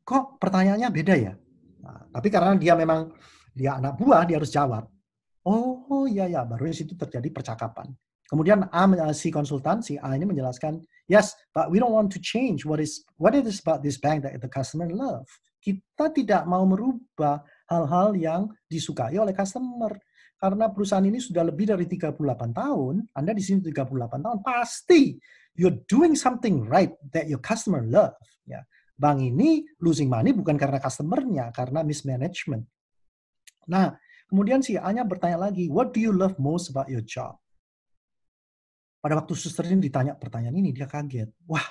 Kok pertanyaannya beda ya? Nah, tapi karena dia memang dia anak buah, dia harus jawab. Oh iya, baru di situ terjadi percakapan. Kemudian si konsultan, si A ini menjelaskan, yes, but we don't want to change what it is about this bank that the customer love. Kita tidak mau merubah hal-hal yang disukai oleh customer. Karena perusahaan ini sudah lebih dari 38 tahun, Anda di sini 38 tahun, pasti you're doing something right that your customer love. Ya. Bank ini losing money bukan karena customer-nya, karena mismanagement. Nah, kemudian si A-nya bertanya lagi, what do you love most about your job? Pada waktu suster ini ditanya pertanyaan ini, dia kaget. Wah,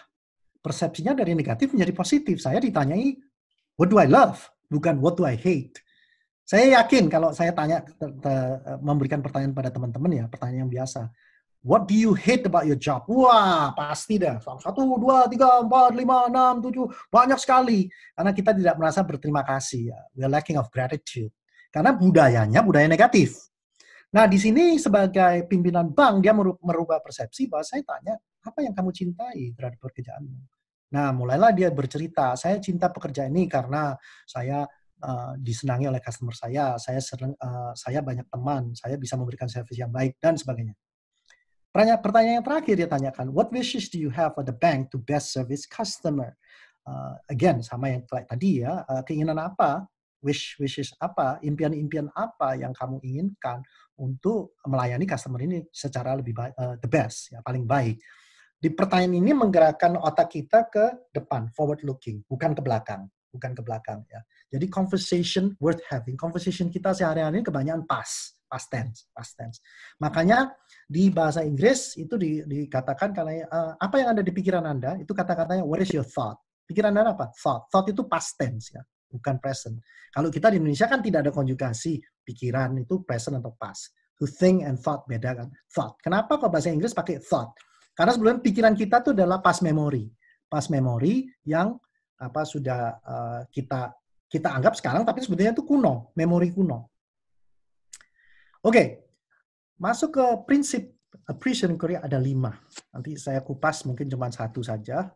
persepsinya dari negatif menjadi positif. Saya ditanyai, what do I love? Bukan what do I hate. Saya yakin kalau saya memberikan pertanyaan pada teman-teman ya, pertanyaan yang biasa. What do you hate about your job? Wah, pasti dah. 1, 2, 3, 4, 5, 6, 7. Banyak sekali. Karena kita tidak merasa berterima kasih. Ya. We are lacking of gratitude. Karena budayanya budaya negatif. Nah, di sini sebagai pimpinan bank, dia merubah persepsi bahwa saya tanya, apa yang kamu cintai terhadap pekerjaanmu? Nah, mulailah dia bercerita, saya cinta pekerjaan ini karena saya disenangi oleh customer saya banyak teman, saya bisa memberikan service yang baik, dan sebagainya. Pertanyaan yang terakhir dia tanyakan, what wishes do you have for the bank to best service customer? Again, sama yang tadi ya, keinginan apa, wishes apa, impian-impian apa yang kamu inginkan untuk melayani customer ini secara lebih baik, the best, ya, paling baik. Di pertanyaan ini menggerakkan otak kita ke depan, forward looking, bukan ke belakang. Ya. Jadi conversation worth having. Conversation kita sehari-hari kebanyakan past tense. Makanya di bahasa Inggris itu dikatakan karena apa yang ada di pikiran Anda, itu kata-katanya what is your thought. Pikiran Anda apa? Thought. Thought itu past tense ya, bukan present. Kalau kita di Indonesia kan tidak ada konjugasi pikiran itu present atau past. To think and thought beda kan. Thought. Kenapa kok bahasa Inggris pakai thought? Karena sebelumnya pikiran kita itu adalah past memory. Past memory yang sudah kita anggap sekarang, tapi sebetulnya itu kuno, memori kuno. Oke, masuk ke prinsip appreciation inquiry ada 5. Nanti saya kupas mungkin cuma 1 saja.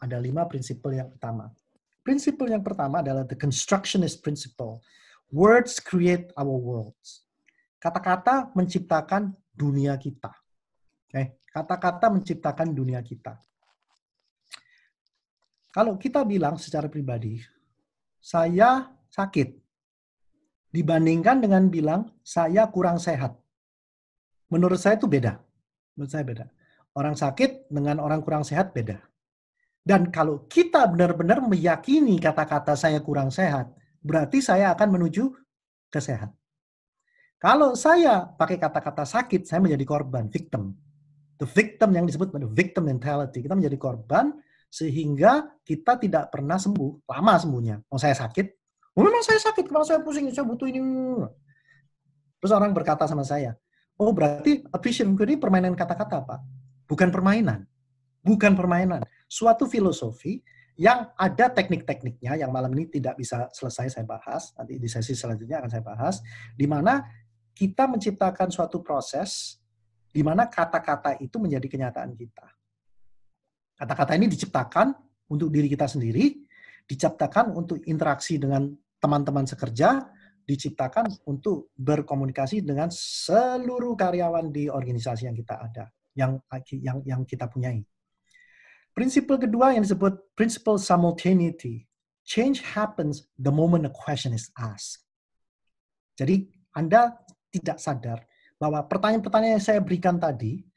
Ada 5 prinsip yang pertama. Prinsip yang pertama adalah the constructionist principle. Words create our worlds. Kata-kata menciptakan dunia kita. Oke, kata-kata menciptakan dunia kita. Kalau kita bilang secara pribadi, saya sakit, dibandingkan dengan bilang saya kurang sehat. Menurut saya itu beda. Menurut saya beda. Orang sakit dengan orang kurang sehat beda. Dan kalau kita benar-benar meyakini kata-kata saya kurang sehat, berarti saya akan menuju ke sehat. Kalau saya pakai kata-kata sakit, saya menjadi korban, victim. The victim yang disebut victim mentality. Kita menjadi korban, sehingga kita tidak pernah sembuh, lama sembuhnya. Oh, saya sakit, memang saya sakit, kalau saya pusing, saya butuh ini. Terus orang berkata sama saya, oh berarti appreciation inquiry permainan kata-kata, Pak. Bukan permainan. Bukan permainan. Suatu filosofi yang ada teknik-tekniknya, yang malam ini tidak bisa selesai saya bahas, nanti di sesi selanjutnya akan saya bahas, di mana kita menciptakan suatu proses, di mana kata-kata itu menjadi kenyataan kita. Kata-kata ini diciptakan untuk diri kita sendiri, diciptakan untuk interaksi dengan teman-teman sekerja, diciptakan untuk berkomunikasi dengan seluruh karyawan di organisasi yang kita ada, yang kita punyai. Prinsip kedua yang disebut principle simultaneity. Change happens the moment a question is asked. Jadi Anda tidak sadar bahwa pertanyaan-pertanyaan yang saya berikan tadi,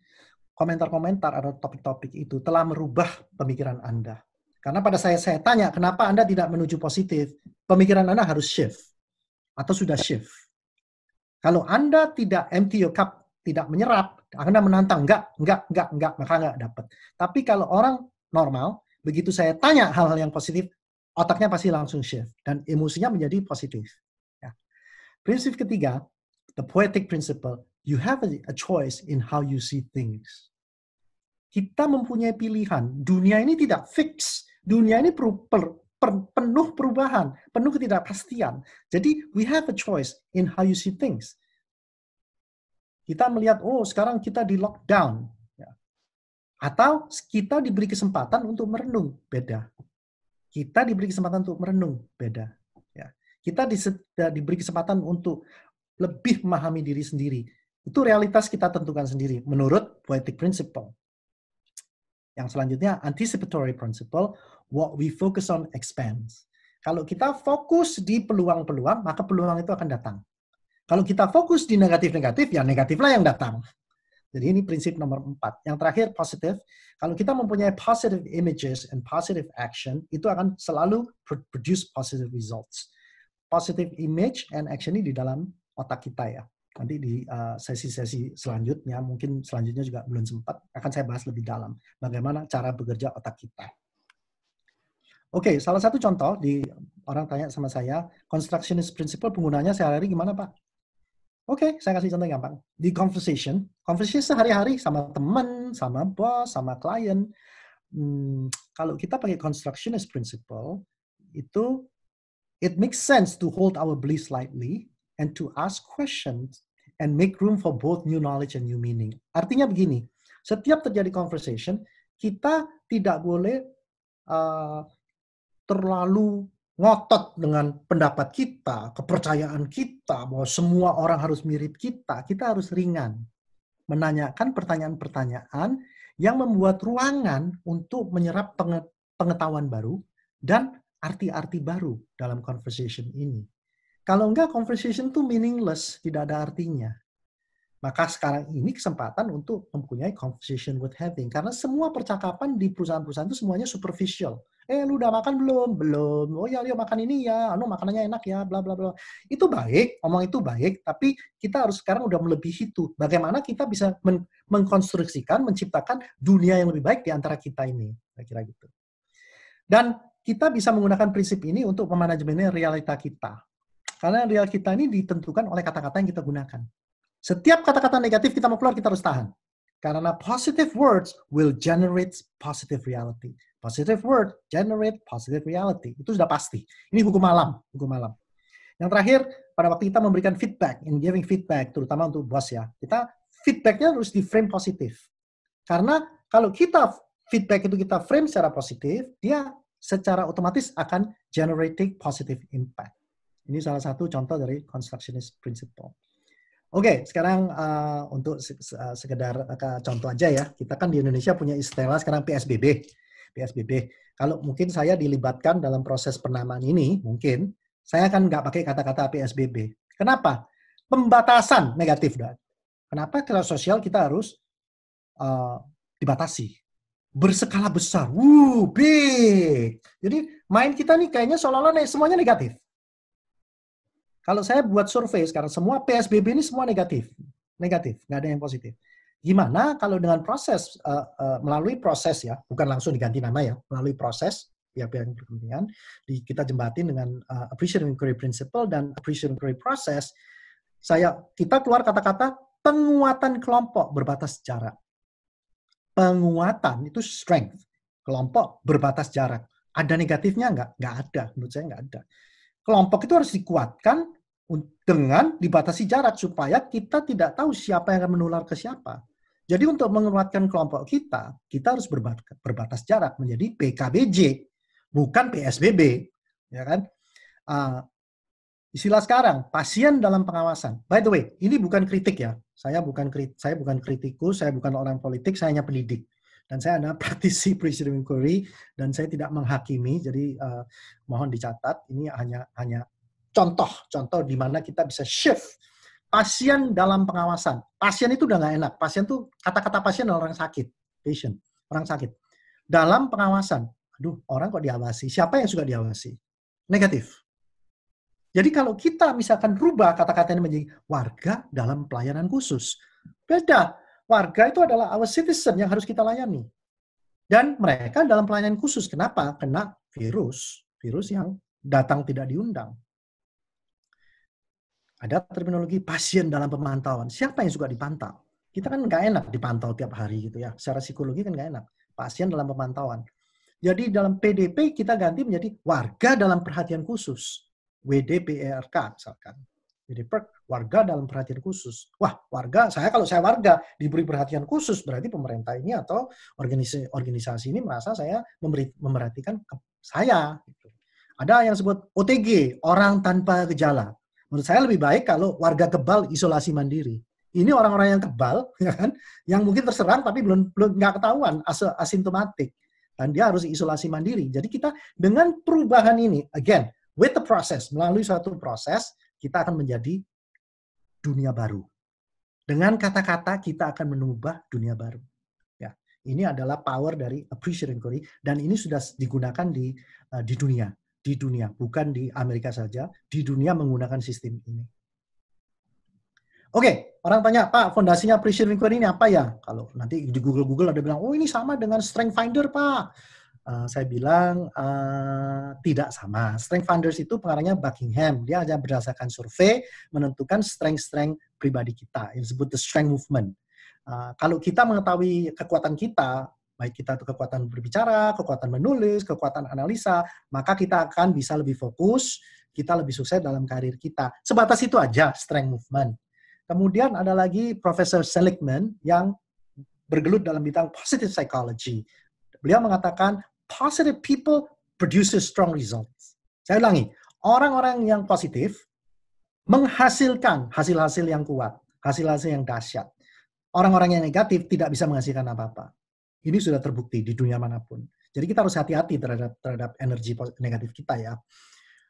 komentar-komentar atau topik-topik itu telah merubah pemikiran Anda. Karena pada saya tanya, kenapa Anda tidak menuju positif? Pemikiran Anda harus shift. Atau sudah shift. Kalau Anda tidak empty your cup, tidak menyerap, Anda menantang, enggak, maka enggak dapat. Tapi kalau orang normal, begitu saya tanya hal-hal yang positif, otaknya pasti langsung shift. Dan emosinya menjadi positif. Ya. Prinsip ketiga, the poetic principle, you have a choice in how you see things. Kita mempunyai pilihan. Dunia ini tidak fix. Dunia ini penuh perubahan, penuh ketidakpastian. Jadi, we have a choice in how you see things. Kita melihat, oh sekarang kita di lockdown. Atau kita diberi kesempatan untuk merenung, beda. Kita diberi kesempatan untuk merenung, beda. Kita diberi kesempatan untuk lebih memahami diri sendiri. Itu realitas kita tentukan sendiri, menurut poetic principle. Yang selanjutnya, anticipatory principle, what we focus on expands. Kalau kita fokus di peluang-peluang, maka peluang itu akan datang. Kalau kita fokus di negatif-negatif, ya negatiflah yang datang. Jadi ini prinsip nomor 4. Yang terakhir, positive. Kalau kita mempunyai positive images and positive action, itu akan selalu produce positive results. Positive image and action ini di dalam otak kita ya. Nanti di sesi-sesi selanjutnya, mungkin selanjutnya juga belum sempat, akan saya bahas lebih dalam. Bagaimana cara bekerja otak kita. Oke, salah satu contoh di orang tanya sama saya, constructionist principle penggunanya sehari-hari gimana Pak? Oke, saya kasih contoh yang gampang. Di conversation sehari-hari sama teman, sama bos, sama klien. Kalau kita pakai constructionist principle, itu it makes sense to hold our beliefs lightly and to ask questions and make room for both new knowledge and new meaning. Artinya begini, setiap terjadi conversation, kita tidak boleh terlalu ngotot dengan pendapat kita, kepercayaan kita, bahwa semua orang harus mirip kita. Kita harus ringan. Menanyakan pertanyaan-pertanyaan yang membuat ruangan untuk menyerap pengetahuan baru dan arti-arti baru dalam conversation ini. Kalau enggak, conversation itu meaningless, tidak ada artinya. Maka sekarang ini kesempatan untuk mempunyai conversation worth having. Karena semua percakapan di perusahaan-perusahaan itu semuanya superficial. Lu udah makan belum? Belum. Oh ya, Leo makan ini ya. Makanannya enak ya, bla bla bla. Itu baik, omong itu baik, tapi kita harus sekarang udah melebihi itu. Bagaimana kita bisa mengkonstruksikan, menciptakan dunia yang lebih baik di antara kita ini. Kira-kira gitu. Dan kita bisa menggunakan prinsip ini untuk memanajemen realita kita. Karena realita kita ini ditentukan oleh kata-kata yang kita gunakan. Setiap kata-kata negatif kita mau keluar, kita harus tahan. Karena positive words will generate positive reality. Positive word generate positive reality. Itu sudah pasti. Ini hukum alam. Yang terakhir, pada waktu kita memberikan feedback, in giving feedback, terutama untuk bos ya, kita feedbacknya harus di frame positif. Karena kalau kita feedback itu kita frame secara positif, dia secara otomatis akan generating positive impact. Ini salah satu contoh dari constructionist principle. Oke, sekarang untuk sekedar contoh aja ya, kita kan di Indonesia punya istilah sekarang PSBB. Kalau mungkin saya dilibatkan dalam proses penamaan ini, mungkin saya akan nggak pakai kata-kata PSBB. Kenapa? Pembatasan negatif, Dan. Kenapa kalau sosial kita harus dibatasi? Berskala besar, big. Jadi main kita nih kayaknya seolah-olah semuanya negatif. Kalau saya buat survei sekarang, semua PSBB ini semua negatif, nggak ada yang positif. Gimana kalau dengan proses, melalui proses ya, bukan langsung diganti nama ya, melalui proses, pihak-pihak yang berkepentingan, kita jembatin dengan appreciation inquiry principle dan appreciation inquiry process, kita keluar kata-kata penguatan kelompok berbatas jarak. Penguatan itu strength, kelompok berbatas jarak. Ada negatifnya nggak? Nggak ada, menurut saya nggak ada. Kelompok itu harus dikuatkan dengan dibatasi jarak supaya kita tidak tahu siapa yang akan menular ke siapa. Jadi untuk menguatkan kelompok kita harus berbatas jarak menjadi PKBJ, bukan PSBB, ya kan? Istilah sekarang pasien dalam pengawasan. By the way, ini bukan kritik ya. Saya bukan kritikus, saya bukan orang politik, saya hanya pendidik. Dan saya adalah praktisi appreciation inquiry dan saya tidak menghakimi, jadi mohon dicatat ini hanya contoh di mana kita bisa shift pasien dalam pengawasan. Pasien itu udah nggak enak. Pasien tuh kata-kata pasien adalah orang sakit, patient, orang sakit. Dalam pengawasan, aduh orang kok diawasi? Siapa yang suka diawasi? Negatif. Jadi kalau kita misalkan rubah kata-kata ini menjadi warga dalam pelayanan khusus, beda. Warga itu adalah our citizen yang harus kita layani. Dan mereka dalam pelayanan khusus. Kenapa? Kena virus yang datang tidak diundang. Ada terminologi pasien dalam pemantauan. Siapa yang suka dipantau? Kita kan nggak enak dipantau tiap hari gitu ya. Secara psikologi kan nggak enak. Pasien dalam pemantauan. Jadi dalam PDP kita ganti menjadi warga dalam perhatian khusus. WDPERK misalkan. Jadi warga dalam perhatian khusus. Wah, kalau saya warga diberi perhatian khusus, berarti pemerintah ini atau organisasi ini merasa saya memerhatikan saya. Ada yang disebut OTG, orang tanpa gejala. Menurut saya lebih baik kalau warga kebal isolasi mandiri. Ini orang-orang yang kebal, ya kan, yang mungkin terserang tapi belum nggak ketahuan, asimptomatik. Dan dia harus isolasi mandiri. Jadi kita dengan perubahan ini, again, with the process, melalui suatu proses, kita akan menjadi dunia baru. Dengan kata-kata kita akan mengubah dunia baru. Ya, ini adalah power dari appreciation inquiry dan ini sudah digunakan di dunia, bukan di Amerika saja, di dunia menggunakan sistem ini. Oke, orang tanya, Pak, fondasinya appreciation inquiry ini apa ya? Kalau nanti di Google ada bilang, oh ini sama dengan Strength Finder, Pak. Saya bilang tidak sama. Strength Finders itu pengarangnya Buckingham. Dia hanya berdasarkan survei menentukan strength pribadi kita. Yang disebut the strength movement. Kalau kita mengetahui kekuatan kita, baik kita itu kekuatan berbicara, kekuatan menulis, kekuatan analisa, maka kita akan bisa lebih fokus, kita lebih sukses dalam karir kita. Sebatas itu aja strength movement. Kemudian ada lagi Profesor Seligman yang bergelut dalam bidang positive psychology. Beliau mengatakan positive people produces strong results. Saya ulangi, orang-orang yang positif menghasilkan hasil-hasil yang kuat, hasil-hasil yang dahsyat. Orang-orang yang negatif tidak bisa menghasilkan apa-apa. Ini sudah terbukti di dunia manapun. Jadi kita harus hati-hati terhadap energi negatif kita ya.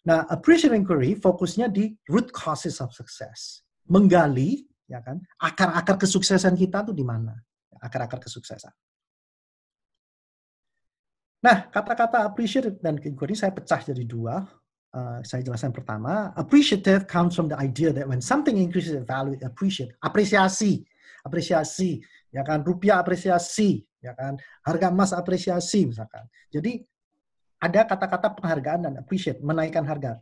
Nah, appreciative inquiry fokusnya di root causes of success. Menggali, ya kan, akar-akar kesuksesan kita tuh di mana? Akar-akar kesuksesan. Nah, kata-kata appreciative dan inquiry saya pecah jadi dua. Saya jelaskan pertama, appreciative comes from the idea that when something increases in value, appreciate, apresiasi, ya kan, rupiah apresiasi, ya kan, harga emas apresiasi misalkan. Jadi ada kata-kata penghargaan dan appreciate, menaikkan harga.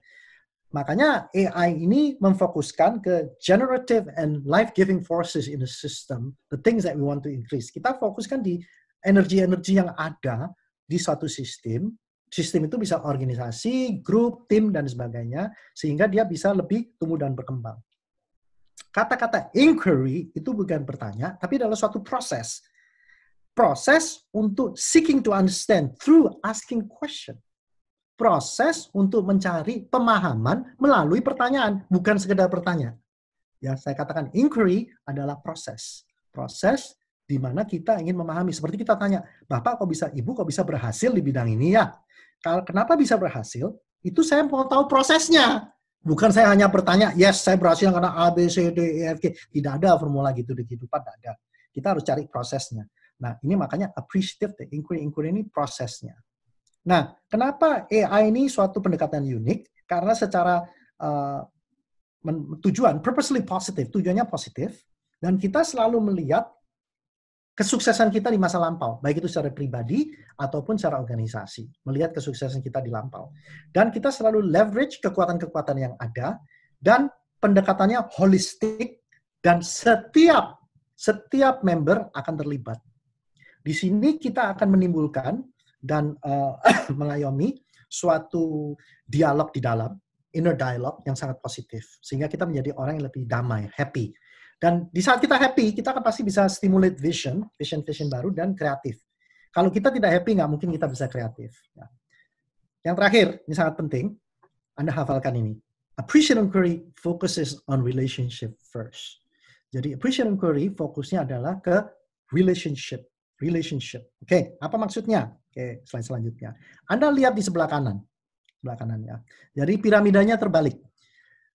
Makanya AI ini memfokuskan ke generative and life-giving forces in the system, the things that we want to increase. Kita fokuskan di energi-energi yang ada di suatu sistem. Sistem itu bisa organisasi, grup, tim, dan sebagainya, sehingga dia bisa lebih tumbuh dan berkembang. Kata-kata inquiry itu bukan bertanya, tapi adalah suatu proses. Proses untuk seeking to understand through asking question. Proses untuk mencari pemahaman melalui pertanyaan, bukan sekedar bertanya. Ya, saya katakan inquiry adalah proses. Proses di mana kita ingin memahami. Seperti kita tanya, Bapak kok bisa, Ibu kok bisa berhasil di bidang ini ya? Kenapa bisa berhasil? Itu saya mau tahu prosesnya. Bukan saya hanya bertanya, yes, saya berhasil karena A, B, C, D, E, F, G. Tidak ada formula gitu di kehidupan, tidak ada. Kita harus cari prosesnya. Nah, ini makanya appreciative, the inquiry ini prosesnya. Nah, kenapa AI ini suatu pendekatan unik? Karena secara tujuan, purposely positive, tujuannya positif, dan kita selalu melihat kesuksesan kita di masa lampau, baik itu secara pribadi ataupun secara organisasi, melihat kesuksesan kita di lampau. Dan kita selalu leverage kekuatan-kekuatan yang ada, dan pendekatannya holistik, dan setiap member akan terlibat. Di sini kita akan menimbulkan dan mengayomi suatu dialog di dalam, inner dialogue yang sangat positif, sehingga kita menjadi orang yang lebih damai, happy. Dan di saat kita happy, kita akan pasti bisa stimulate vision baru dan kreatif. Kalau kita tidak happy, nggak mungkin kita bisa kreatif. Ya. Yang terakhir, ini sangat penting, Anda hafalkan ini. Appreciative inquiry focuses on relationship first. Jadi appreciative inquiry fokusnya adalah ke relationship. Oke, apa maksudnya? Oke, slide selanjutnya. Anda lihat di sebelah kanan ya. Jadi piramidanya terbalik.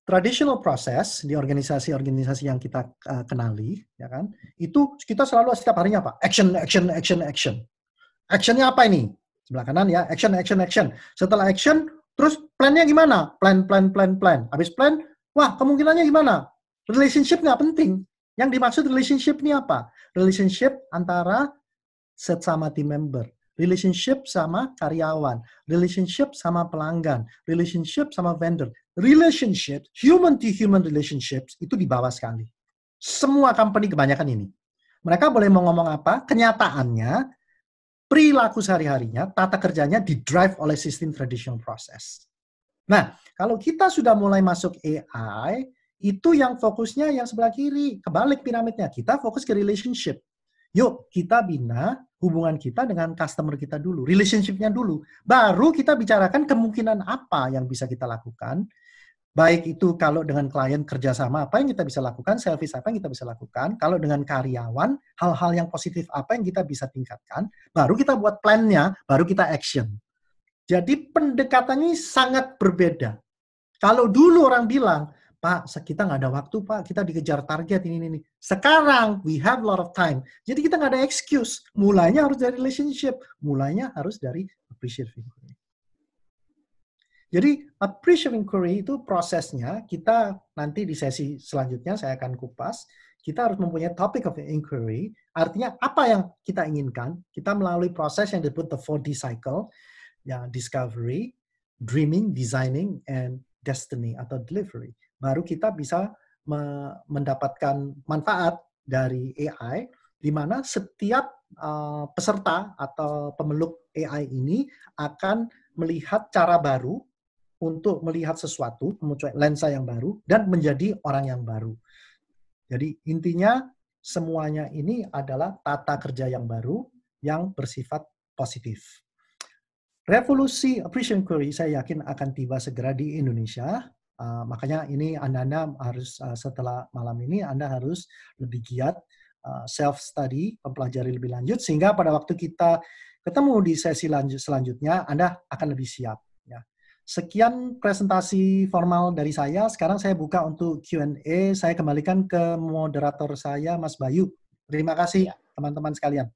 Traditional process di organisasi-organisasi yang kita kenali, ya kan? Itu kita selalu setiap harinya apa? Action. Actionnya apa ini? Sebelah kanan ya, action. Setelah action, terus plannya gimana? Plan. Habis plan, wah kemungkinannya gimana? Relationship nggak penting. Yang dimaksud relationship ini apa? Relationship antara sesama team member, relationship sama karyawan, relationship sama pelanggan, relationship sama vendor. Relationship, human to human relationships itu di bawah sekali. Semua company kebanyakan ini. Mereka boleh mau ngomong apa, kenyataannya, perilaku sehari-harinya, tata kerjanya di-drive oleh sistem traditional process. Nah, kalau kita sudah mulai masuk AI, itu yang fokusnya yang sebelah kiri, kebalik piramidnya. Kita fokus ke relationship. Yuk, kita bina hubungan kita dengan customer kita dulu, relationship-nya dulu. Baru kita bicarakan kemungkinan apa yang bisa kita lakukan. Baik itu kalau dengan klien kerjasama, apa yang kita bisa lakukan, service apa yang kita bisa lakukan. Kalau dengan karyawan, hal-hal yang positif apa yang kita bisa tingkatkan. Baru kita buat plan-nya, baru kita action. Jadi pendekatannya sangat berbeda. Kalau dulu orang bilang, Pak, kita nggak ada waktu, Pak. Kita dikejar target ini. Sekarang, we have a lot of time. Jadi kita nggak ada excuse. Mulainya harus dari relationship. Mulainya harus dari appreciative inquiry. Jadi, appreciative inquiry itu prosesnya, kita nanti di sesi selanjutnya saya akan kupas. kita harus mempunyai topic of inquiry, artinya apa yang kita inginkan, kita melalui proses yang disebut the 4D cycle, ya, discovery, dreaming, designing, and destiny atau delivery. Baru kita bisa mendapatkan manfaat dari AI, di mana setiap peserta atau pemeluk AI ini akan melihat cara baru untuk melihat sesuatu, memunculkan lensa yang baru, dan menjadi orang yang baru. Jadi intinya semuanya ini adalah tata kerja yang baru yang bersifat positif. Revolusi appreciation query saya yakin akan tiba segera di Indonesia. Makanya ini Anda harus setelah malam ini Anda harus lebih giat self study, mempelajari lebih lanjut sehingga pada waktu kita ketemu di sesi selanjutnya Anda akan lebih siap. Ya. Sekian presentasi formal dari saya. Sekarang saya buka untuk Q&A. Saya kembalikan ke moderator saya, Mas Bayu. Terima kasih teman-teman sekalian.